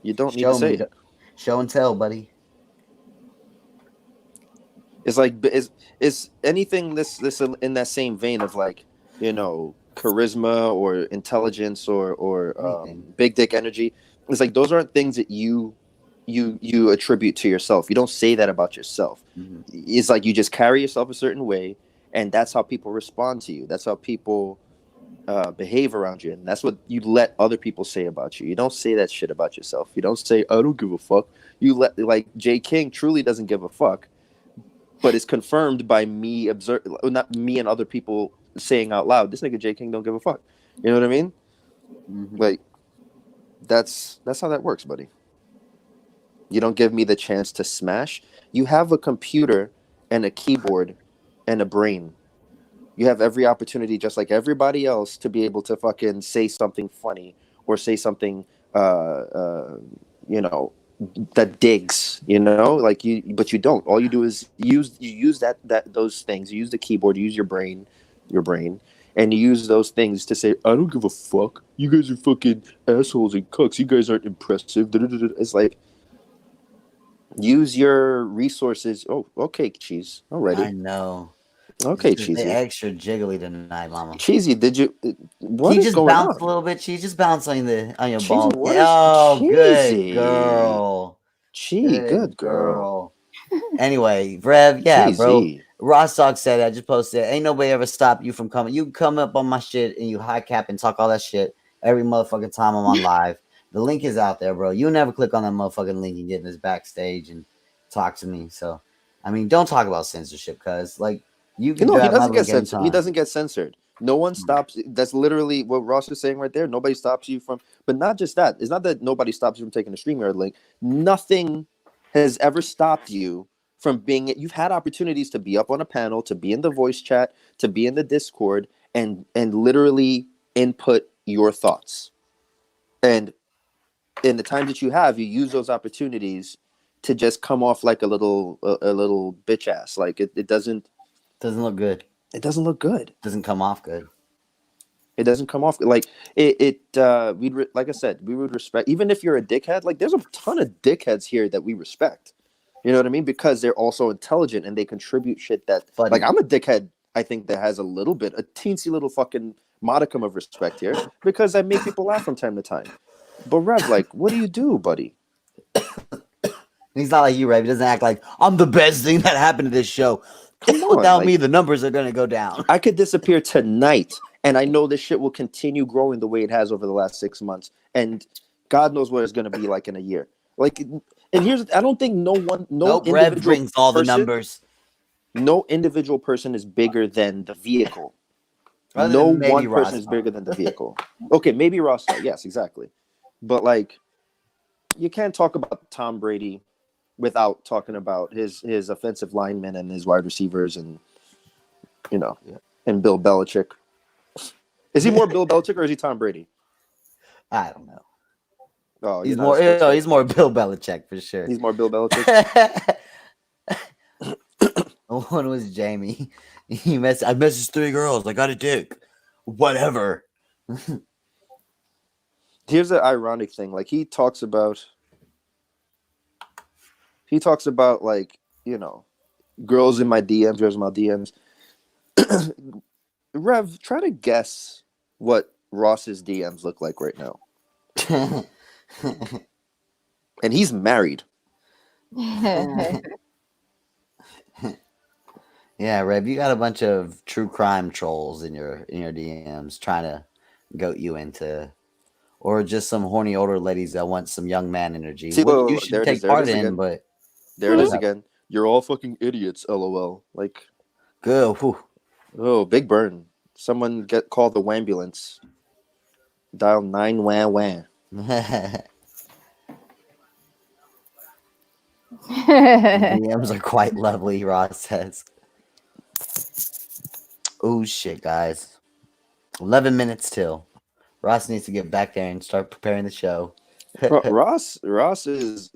You don't need to say it. Show and tell, buddy. It's like is anything this in that same vein of like, you know, charisma or intelligence or big dick energy. It's like those aren't things that you attribute to yourself. You don't say that about yourself. Mm-hmm. It's like you just carry yourself a certain way, and that's how people respond to you. That's how people behave around you, and that's what you let other people say about you. You don't say that shit about yourself. You don't say, I don't give a fuck. You let, like, J King truly doesn't give a fuck, but it's confirmed by me not me and other people saying out loud, this nigga J King don't give a fuck. You know what I mean? Mm-hmm. Like, that's how that works, buddy. You don't give me the chance to smash. You have a computer and a keyboard and a brain. You have every opportunity, just like everybody else, to be able to fucking say something funny or say something, you know, that digs, you know, like you, but you don't. All you do is use those things. You use the keyboard, you use your brain your brain, and you use those things to say, I don't give a fuck. You guys are fucking assholes and cucks. You guys aren't impressive. It's like, use your resources. Oh, okay, Cheese. I Already. know. Okay, Just they Cheesy. extra jiggly tonight, mama. Cheesy, did you? What Can you is just going bounce on? a little bit? Cheese, just bounce on your Cheesy, balls. what is Oh, good Cheesy? girl. Good girl. Anyway, Rev, yeah, bro. Cheesy. Ross Dog said, I just posted, ain't nobody ever stopped you from coming. You come up on my shit and you high cap and talk all that shit every motherfucking time I'm on live. The link is out there, bro. You never click on that motherfucking link and get in this backstage and talk to me. So, I mean, don't talk about censorship, cuz like you can No, he grab my doesn't get link censored. He anytime. doesn't get censored. No one stops. That's literally what Ross is saying right there. Nobody stops you from. But not just that. It's not that nobody stops you from taking a StreamYard link. Nothing has ever stopped you from being. You've had opportunities to be up on a panel, to be in the voice chat, to be in the Discord, and literally input your thoughts. And in the times that you have, you use those opportunities to just come off like a little bitch ass. Like it doesn't look good. It doesn't look good. Doesn't come off good. It doesn't come off like it. Like I said, we would respect, even if you're a dickhead. Like there's a ton of dickheads here that we respect. You know what I mean? Because they're also intelligent and they contribute shit that Funny. like I'm a dickhead. I think that has a teensy little fucking modicum of respect here because I make people laugh from time to time. But Rev, like, what do you do, buddy? He's not like you, Rev. He doesn't act like I'm the best thing that happened to this show. Come on, Without like, me, the numbers are gonna go down. I could disappear tonight, and I know this shit will continue growing the way it has over the last 6 months, and God knows what it's gonna be like in a year. Like, and here's, I don't think Nope, Rev brings all the numbers. No individual person is bigger than the vehicle. Other No than maybe one person Ross. is bigger than the vehicle. Okay, maybe Ross. Yes, exactly. But like, you can't talk about Tom Brady without talking about his offensive linemen and his wide receivers and and Bill Belichick. Is he more Bill Belichick or is he Tom Brady? I don't know. Oh, he's more. He's more Bill Belichick for sure. He's more Bill Belichick. One was Jamie. I messaged 3 girls. I got a dick. Whatever. Here's the ironic thing. Like he talks about like, girls in my DMs. Rev, try to guess what Ross's DMs look like right now. And he's married. Yeah, Rev, you got a bunch of true crime trolls in your DMs trying to goat you into, or just some horny older ladies that want some young man energy. See, What you should take part in, but there it is again. You're all fucking idiots, LOL. Like, good. Whew. Oh, big burn. Someone call the ambulance. Dial 911. DMs are quite lovely, Ross says. Oh shit, guys. 11 minutes till. Ross needs to get back there and start preparing the show. Ross is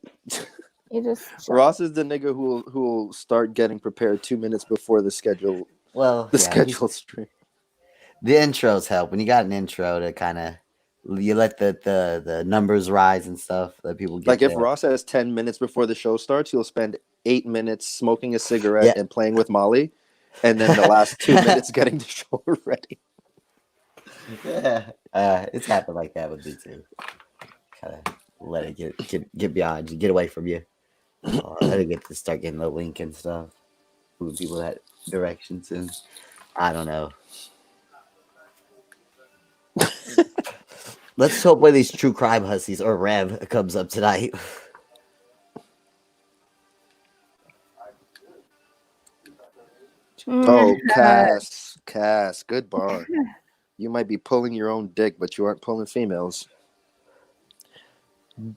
Ross is the nigga who will start getting prepared 2 minutes before the schedule. Well, scheduled stream. The intros help. When you got an intro to kind of, you let the numbers rise and stuff that people get. Like if Ross has 10 minutes before the show starts, he'll spend 8 minutes smoking a cigarette and playing with Molly, and then the last 2 minutes getting the show ready. Yeah, it's happened like that with me too. Kind of let it get beyond you, get away from you. I didn't get to start getting the link and stuff. Moving people that direction soon. I don't know. Let's hope one of these true crime hussies or Rev comes up tonight. Oh, Cass, good bar. You might be pulling your own dick, but you aren't pulling females.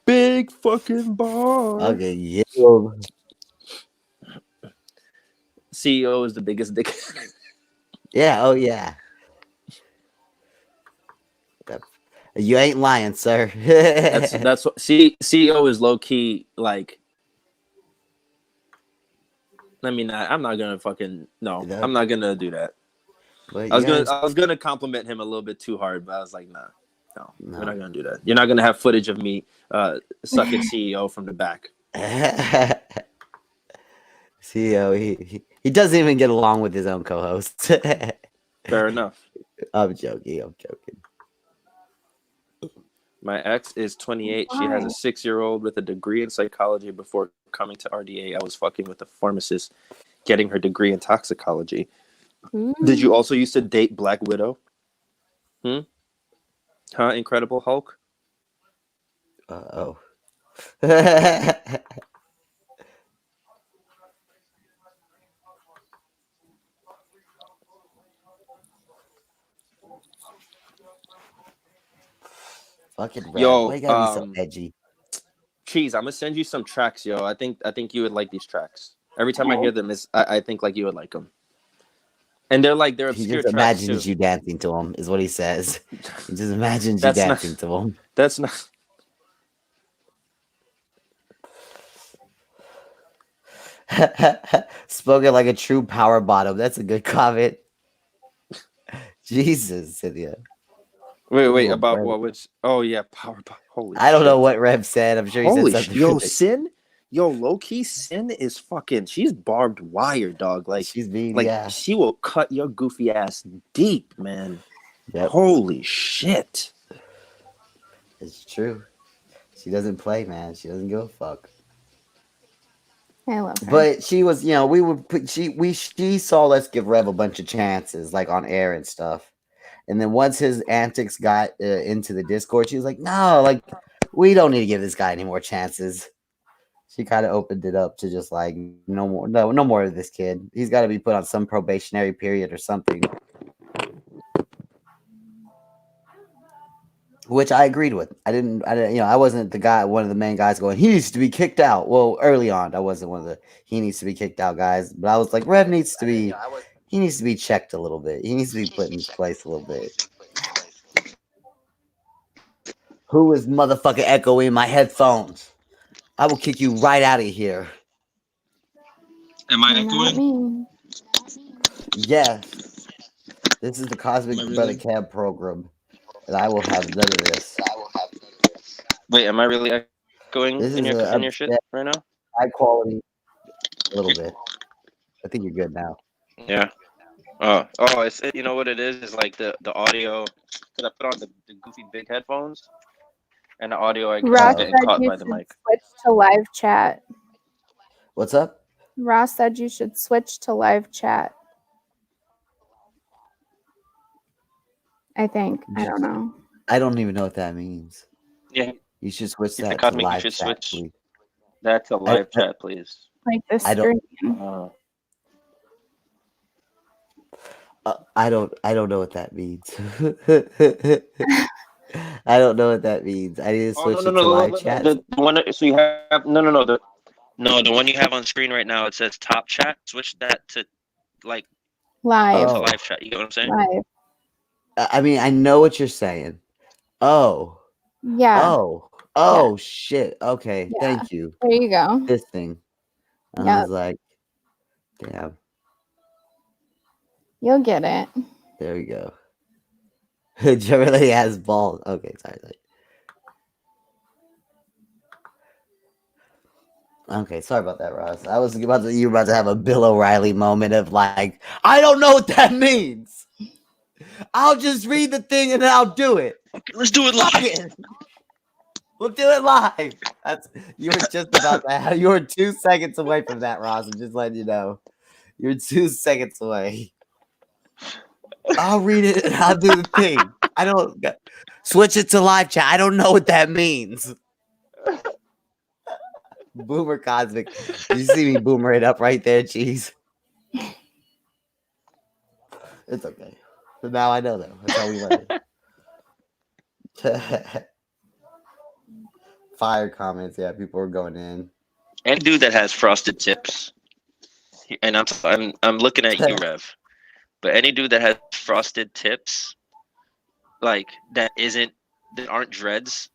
Big fucking bar. Okay, yeah. CEO is the biggest dick. Yeah, oh yeah. You ain't lying, sir. that's what CEO is low key like. I mean, I'm not gonna fucking no. I'm not gonna do that. But I you guys, was gonna compliment him a little bit too hard, but I was like, no, we're not gonna do that. You're not gonna have footage of me sucking CEO from the back. CEO, he doesn't even get along with his own co-host. Fair enough. I'm joking. My ex is 28. She has a 6-year-old with a degree in psychology. Before coming to RDA, I was fucking with a pharmacist, getting her degree in toxicology. Did you also used to date Black Widow? Huh? Incredible Hulk? Uh-oh. Fucking Rev. Yo, Why you gotta be so edgy? Cheese, I'm gonna send you some tracks, yo. I think you would like these tracks. Every time I hear them, I think like you would like them. And they're He obscure just tracks too. imagines you dancing to him, is what he says. He just imagines you dancing to him. That's not. Spoken like a true power bottom. That's a good comment. Jesus, Cynthia. Wait, about what? Which? Oh yeah, power bottom. Holy. I don't know what Rev said. I'm sure he said something. Yo, Sin. Yo, low key, Sin is fucking. She's barbed wire, dog. Like she's mean. Like yeah. she will cut your goofy ass deep, man. Yep. Holy shit. It's true. She doesn't play, man. She doesn't give a fuck. I love her. But she was, she saw Let's Give Rev a bunch of chances, like on air and stuff. And then once his antics got into the Discord, she was like, no, like, we don't need to give this guy any more chances. She kind of opened it up to just like, no more of this kid. He's got to be put on some probationary period or something. Which I agreed with. I wasn't one of the main guys going, he needs to be kicked out. Well, early on, I wasn't one of the he needs to be kicked out guys, but I was like, Rev needs to be checked a little bit. He needs to be put in his place a little bit. Who is motherfucking echoing my headphones? I will kick you right out of here. Am I echoing? Yes. This is the Cosmic Brother Cab program. And I will have none of this. Wait, am I really echoing in your shit right now? High quality. A little bit. I think you're good now. Yeah. You know what it is? Is like the audio. Cause I put on the goofy big headphones, and the audio Ross getting said caught you by the should mic. switch to live chat. What's up? Ross said you should switch to live chat. I think. I don't know. I don't even know what that means. Yeah. You should switch If that the to live should chat, switch please. that to live chat, please. Like the I don't- stream. I don't know what that means. I don't know what that means. I need to switch it to live chat. The one, so you have the one you have on screen right now. It says top chat. Switch that to like live. to live chat. You get what I'm saying? Live. I mean, I know what you're saying. Oh. Yeah. Oh, shit. Okay. Yeah. Thank you. There you go. This thing. I Yep. was like, damn. You'll get it. There we go. Generally has balls. Okay, sorry. Okay, sorry about that, Ross. I was you were about to have a Bill O'Reilly moment of like, I don't know what that means. I'll just read the thing and then I'll do it. Okay, let's do it live. We'll do it live. You were just about that. You were 2 seconds away from that, Ross. I'm just letting you know. You're 2 seconds away. I'll read it and I'll do the thing. I don't switch it to live chat. I don't know what that means. Boomer Cosmic. You see me boomer it up right there, cheese. It's okay. So now I know that. That's how we learn. Fire comments. Yeah, people are going in. Any dude that has frosted tips, and I'm looking at you, Rev. But any dude that has frosted tips, like that aren't dreads.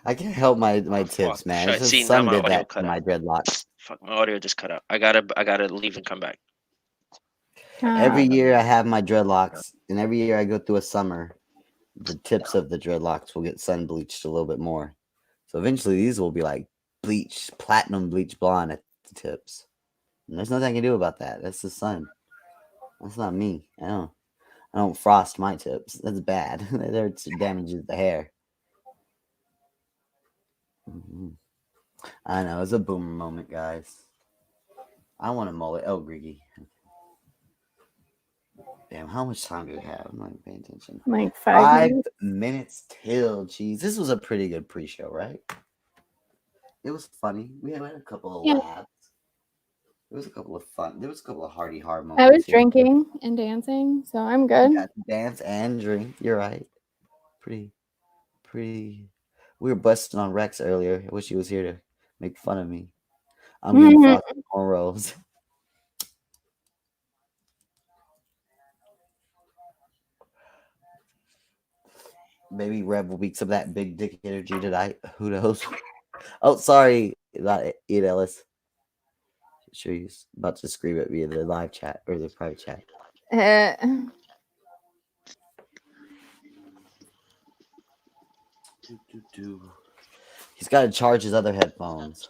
I can't help my tips, man. Shit, It's see, just some now my did audio that to cut my out. dreadlocks. Fuck, my audio just cut out. I gotta leave and come back. Every year I have my dreadlocks, and every year I go through a summer, the tips of the dreadlocks will get sun bleached a little bit more. So eventually these will be like bleached, platinum bleach blonde at the tips. And there's nothing I can do about that. That's the sun. That's not me. I don't frost my tips. That's bad. That damages the hair. I know, it's a boomer moment, guys. I want a mullet. Oh, Griggy. Damn, how much time do we have? I'm not paying attention. Like 5 minutes. minutes till. Jeez, this was a pretty good pre-show, right? It was funny. We had a couple of laughs. There was a couple of fun. There was a couple of hearty hard moments. I was here. drinking and dancing, so I'm good. You got to dance and drink. You're right. Pretty. We were busting on Rex earlier. I wish he was here to make fun of me. I'm getting frosted cornrows. Maybe Rev will beat some of that big dick energy tonight. Who knows? Oh, sorry, not Ian Ellis. Sure, he's about to scream at me in the live chat or the private chat. He's got to charge his other headphones.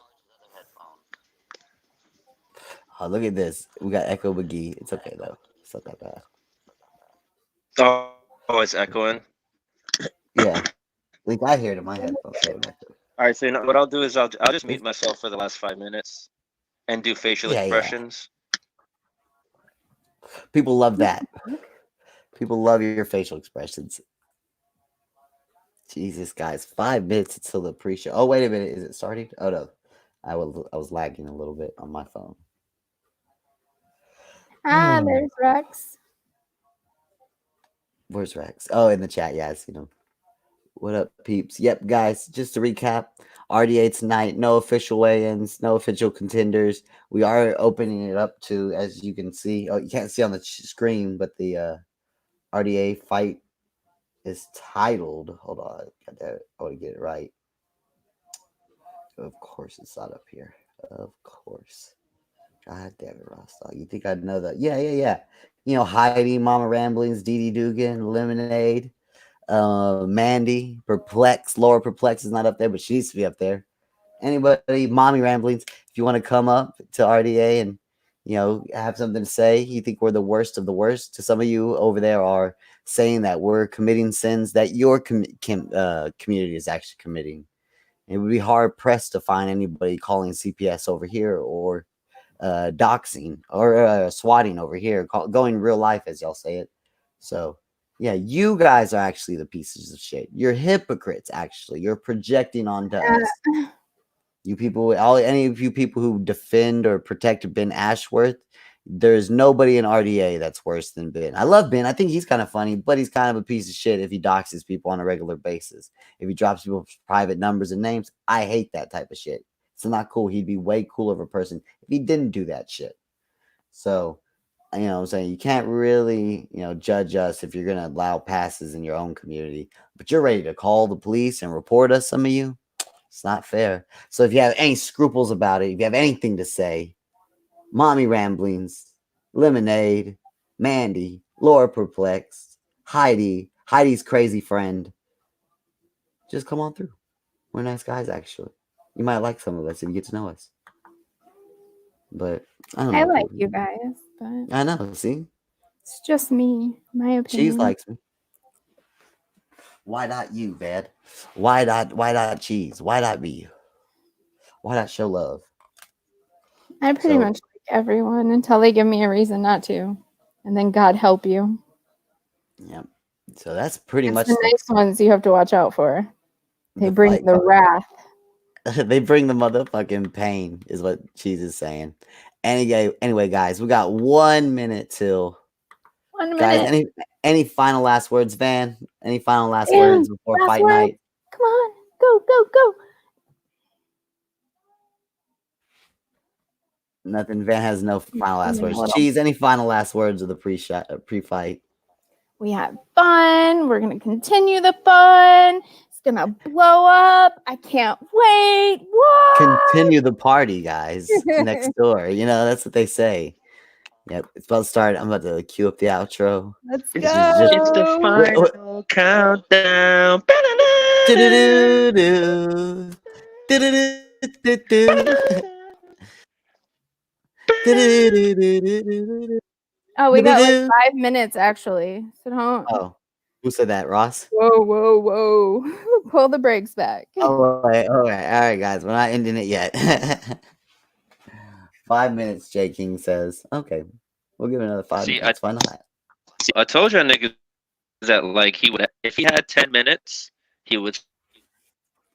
Oh, look at this. We got Echo McGee. It's okay though. It's not that bad. Oh, it's echoing. Yeah, like I hear it in my headphones. All right, so what I'll do is I'll just mute myself for the last 5 minutes and do facial expressions. People love that. People love your facial expressions. Jesus, guys, 5 minutes until the pre-show. Oh, wait a minute, is it starting? Oh no, I was lagging a little bit on my phone. There's Rex. Where's Rex? Oh, in the chat. Yeah, I see him. What up, peeps? Yep, guys, just to recap, RDA tonight, no official weigh-ins, no official contenders. We are opening it up to, as you can see, you can't see on the screen, but the RDA fight is titled, hold on, I want to get it right. Of course, it's not up here. Of course. God damn it, Rostog. You think I'd know that? Yeah. You know, Heidi, Mama Ramblings, Dee Dugan, Lemonade. Mandy, Perplex, Laura Perplex is not up there, but she needs to be up there. Anybody, Mommy Ramblings, if you want to come up to RDA and have something to say, you think we're the worst of the worst. To some of you over there are saying that we're committing sins that your community is actually committing. It would be hard pressed to find anybody calling CPS over here or doxing or swatting over here, going real life as y'all say it. So. Yeah, you guys are actually the pieces of shit. You're hypocrites, actually. You're projecting onto us. You people, any of you people who defend or protect Ben Ashworth, there's nobody in RDA that's worse than Ben. I love Ben. I think he's kind of funny, but he's kind of a piece of shit if he doxes people on a regular basis. If he drops people's private numbers and names, I hate that type of shit. It's not cool. He'd be way cooler of a person if he didn't do that shit. So... what I'm saying, you can't really, judge us if you're going to allow passes in your own community, but you're ready to call the police and report us, some of you. It's not fair. So if you have any scruples about it, if you have anything to say, Mommy Ramblings, Lemonade, Mandy, Laura Perplexed, Heidi's crazy friend, just come on through. We're nice guys, actually. You might like some of us if you get to know us. But I don't know. I like you guys, but I know, see? It's just me, my opinion. Cheese likes me. Why not you, man? Why not Cheese? Why not me? Why not show love? I pretty much like everyone until they give me a reason not to. And then God help you. Yeah. So that's pretty much the nice ones you have to watch out for. They bring the wrath. They bring the motherfucking pain, is what Cheese is saying. Anyway, guys, we got 1 minute till. 1 minute. Guys, any final last words, Van? Any final last words before fight night? Come on, go. Nothing. Van has no final last words. Cheese, any final last words of the pre-fight? We had fun. We're gonna continue the fun. gonna blow up. I can't wait. What? Continue the party, guys. Next door. You know, that's what they say. Yep, it's about to start. I'm about to cue up the outro. Let's It's the go. final countdown. Do-do-do-do. Do-do-do-do-do. Do-do-do-do-do-do. Oh, we got like Do-do-do. 5 minutes actually. So don't. Oh, who said that, Ross? Whoa, whoa, whoa. Pull the brakes back. Oh, all right, guys. We're not ending it yet. 5 minutes, J King says. Okay, we'll give it another 5 minutes. Why not? I told you niggas that like he would, if he had 10 minutes, he would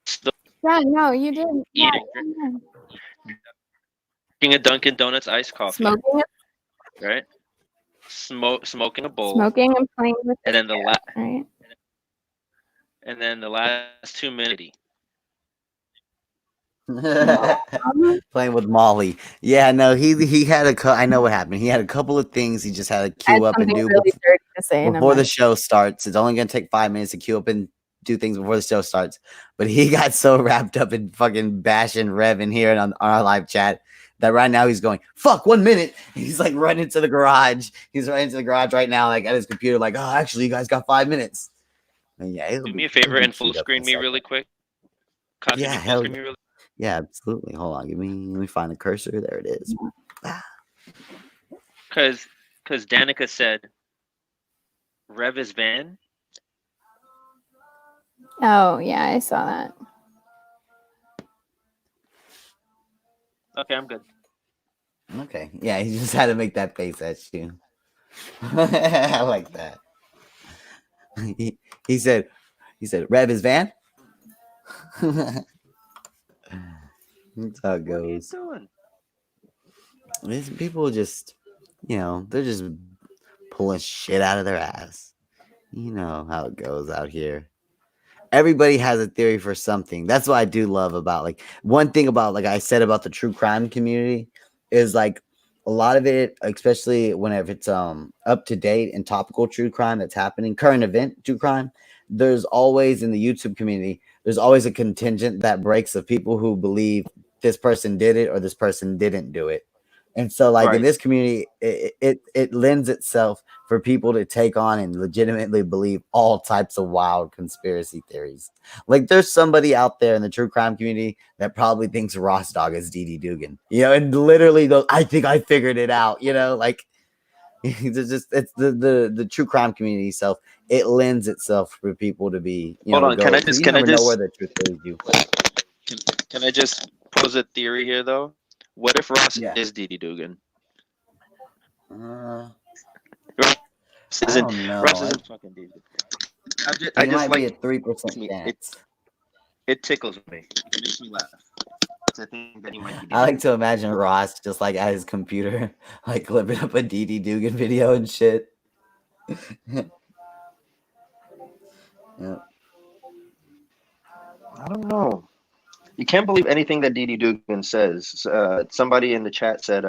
still Yeah, no, you didn't. Yeah, eating, drinking a Dunkin' Donuts iced coffee, smoking, right? Smoking a bowl, smoking and playing with and then the right? and then the last 2 minutes. Playing with Molly. Yeah, no, he had I know what happened. He had a couple of things he just had to I had queue up and something do really dirty to say, and I'm before the like, show starts. It's only gonna take 5 minutes to queue up and do things before the show starts. But he got so wrapped up in fucking bashing Rev in here and on our live chat that right now he's going, fuck, 1 minute. He's like running to the garage. He's running to the garage right now, like at his computer, like, oh, actually, you guys got 5 minutes. And yeah, Do me a favor and full screen me really quick. Copy Yeah, me, full hell screen yeah. me really. Yeah, absolutely. Hold on, let me find the cursor. There it is. Because Danica said, Rev is Van. oh yeah, I saw that. Okay, I'm good. Okay. Yeah, he just had to make that face at you. I like that. He said, Rev is Van. That's how it goes. What are you doing? These people just, they're just pulling shit out of their ass. You know how it goes out here. Everybody has a theory for something. That's what I do love about, like, one thing about, like I said about the true crime community is like a lot of it, especially whenever it's up to date and topical true crime that's happening, current event true crime, there's always in the YouTube community, there's always a contingent that breaks of people who believe this person did it or this person didn't do it. And so, like, in this community, it lends itself for people to take on and legitimately believe all types of wild conspiracy theories. Like, there's somebody out there in the true crime community that probably thinks Ross Dog is Dee Dee Dugan, and literally goes, I think I figured it out, like it's the true crime community itself. It lends itself for people to be, Hold on, can I just know where the truth leads you. Can I just pose a theory here though? What if Ross is Dee Dee Dugan? I Ross don't know. isn't fucking Dee Dee. I just might be like a 3% chance. It tickles me. It makes me laugh. I think that he might be I like to imagine Ross just like at his computer, like clipping up a Dee Dee Dugan video and shit. Yeah. I don't know. You can't believe anything that Dee Dee Dugan says. Somebody in the chat said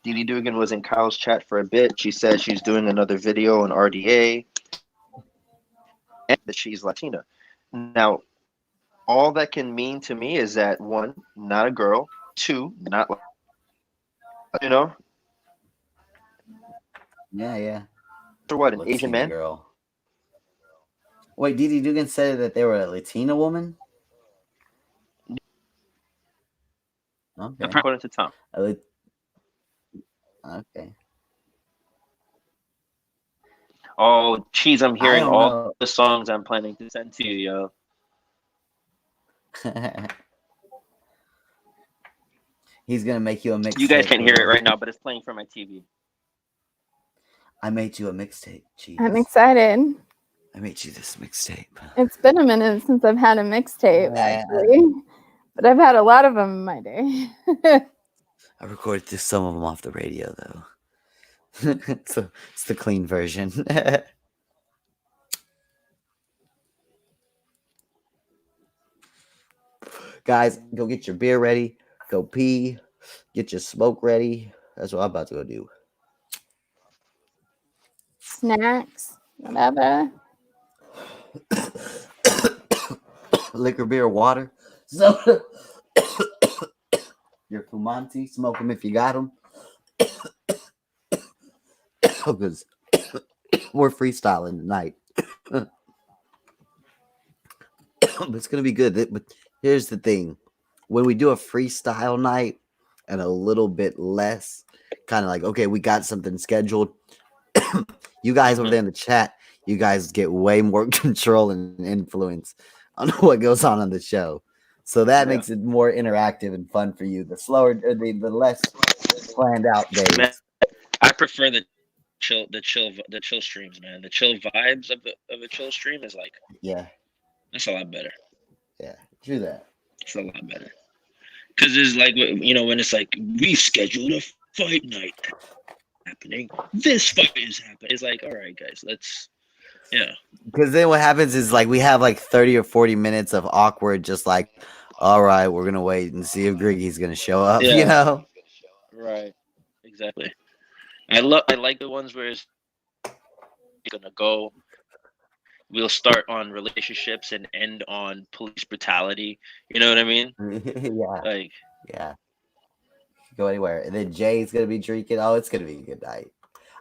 Dee Dee Dugan was in Kyle's chat for a bit. She said she's doing another video on RDA and that she's Latina. Now, all that can mean to me is that, one, not a girl. Two, not, Yeah. For what, an Latina Asian man? Girl. Wait, Dee Dee Dugan said that they were a Latina woman? Okay. According to Tom. Okay. Oh, jeez, I'm hearing don't all know. the songs I'm planning to send to you, yo. He's gonna make you a mixtape. You guys can't hear it right now, but it's playing from my TV. I made you a mixtape. Jeez. I'm excited. I made you this mixtape. It's been a minute since I've had a mixtape, actually, but I've had a lot of them in my day. I recorded just some of them off the radio, though. So it's the clean version. Guys, go get your beer ready. Go pee. Get your smoke ready. That's what I'm about to go do. Snacks, whatever. liquor, beer, water, soda, your Fumanti, smoke them if you got them. Because we're freestyling tonight. It's gonna be good. But here's the thing: when we do a freestyle night and a little bit less, kind of like, okay, we got something scheduled. You guys over there in the chat, you guys get way more control and influence on what goes on the show. So that makes it more interactive and fun for you. The slower or the less planned out days. Man, I prefer the chill streams, man. The chill vibes of a chill stream is like, that's a lot better. Yeah, true that. It's a lot better. Because it's like, when it's like, we scheduled a fight night happening. This fight is happening. It's like, all right, guys, let's, Because then what happens is like we have like 30 or 40 minutes of awkward, just like, all right, we're going to wait and see if Griggy's going to show up, you know? Right. Exactly. I like the ones where it's going to go. We'll start on relationships and end on police brutality. You know what I mean? Yeah. Go anywhere. And then Jay's going to be drinking. Oh, it's going to be a good night.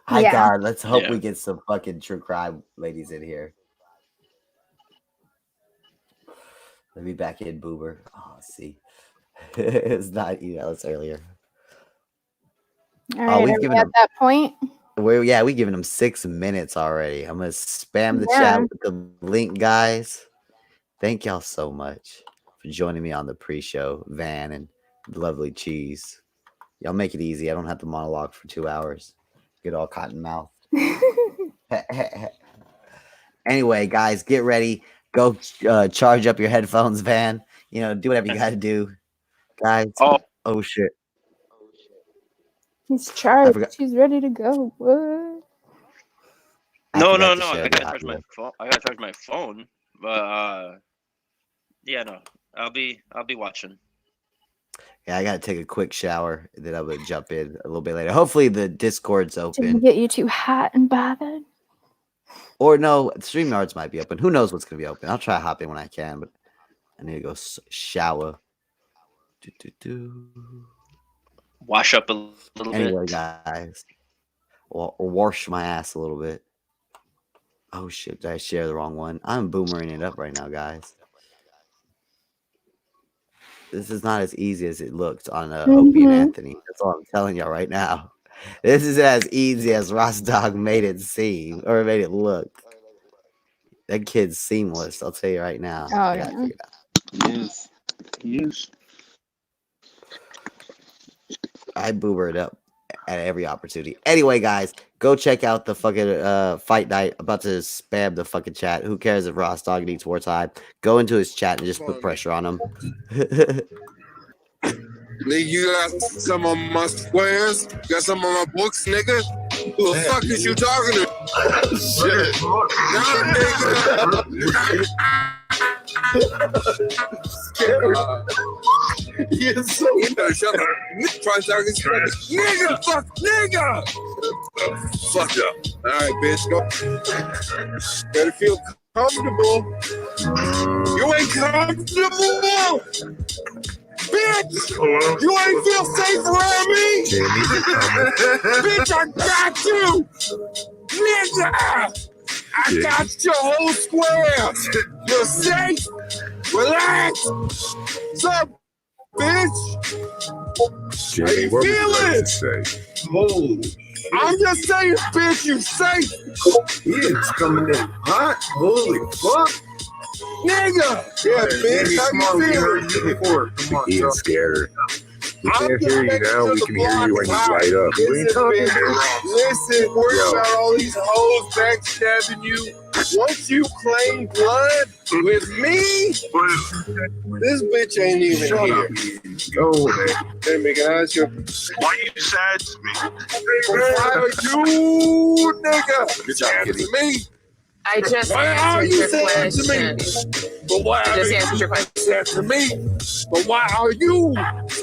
God, let's hope we get some fucking true crime ladies in here. Let me back in, Boober. Oh, see. It's not it's earlier. All right, we've given at that point. We giving them 6 minutes already. I'm gonna spam the chat with the link, guys. Thank y'all so much for joining me on the pre-show, Van and lovely Cheese. Y'all make it easy. I don't have to monologue for 2 hours. Get all cotton mouth. Anyway, guys, get ready. Go charge up your headphones, Van. Do whatever you gotta do, guys. Oh shit. He's charged. He's ready to go. What? No. I gotta charge my phone. But no. I'll be watching. Yeah, I gotta take a quick shower. Then I'm gonna jump in a little bit later. Hopefully the Discord's open. Didn't get you too hot and bothered. Or no, StreamYards might be open. Who knows what's gonna be open? I'll try to hop in when I can, but I need to go shower. Wash up a little bit. Anyway, guys, or wash my ass a little bit. Oh shit! Did I share the wrong one? I'm boomering it up right now, guys. This is not as easy as it looked on Opie and Anthony. That's all I'm telling y'all right now. This is as easy as Ross Dog made it seem or made it look. That kid's seamless. I'll tell you right now. Oh yeah. He is. I boober it up at every opportunity. Anyway, guys, go check out the fucking fight night. I'm about to spam the fucking chat. Who cares if Ross Dog needs more time? Go into his chat and just put pressure on him. Nigga, you got some of my squares? Got some of my books, nigga? Who the fuck is you talking to? Shit. You better shut up. Try to talk nigga, fuck, nigga. Fuck up. All right, bitch, go. Better feel comfortable. You ain't comfortable. Bitch! You ain't feel safe around me? Bitch, I got you! Nigga! I got your whole square! You're safe! Relax! What's up, bitch? How you feeling? I'm just saying, bitch, you safe! It's coming in hot. Holy fuck! Nigga! Yeah, bitch, how you feeling? He is scared. We can't hear you now. We can hear you when you light up. Listen, worry about all these hoes backstabbing you. Once you claim blood with me, this bitch ain't even here. Go, man. Hey, man, can I ask you? Why you sad to me? Why are you, nigga? Good job, Kitty. Me? I just Why are answered you your saying to me? question. But why I are just you answered your question. saying to me? But why are you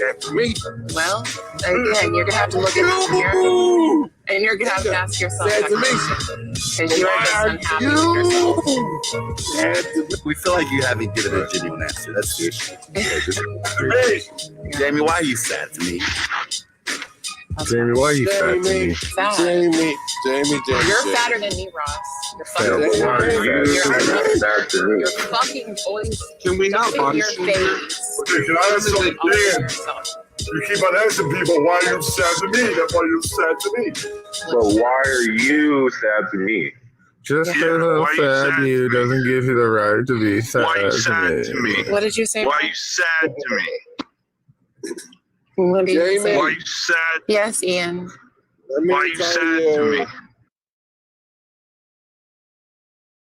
Sad to me. Well, again, you're gonna have to look at this mirror, and you're gonna have to ask yourself Sad that to me. question because you are just unhappy with yourself. Sad to me. We feel like you haven't given a genuine answer. That's the issue. Hey, Jamie, why are you sad to me? Jamie, why are you sad to me? Sad. Jamie. You're fatter than me, Ross. You're fucking. Why are you sad to me? You're fucking always. Can we not stuffing body your shame? face. Okay, can I ask something? Dan, you keep on asking people why you're sad to me. That's why you're sad to me. But why are you sad to me? Just because I'm sad to you doesn't give you the right to be sad, to me. What did you say? Why are you sad to me? What did you say? Why are you sad? Yes, Ian. Why are you sad to me?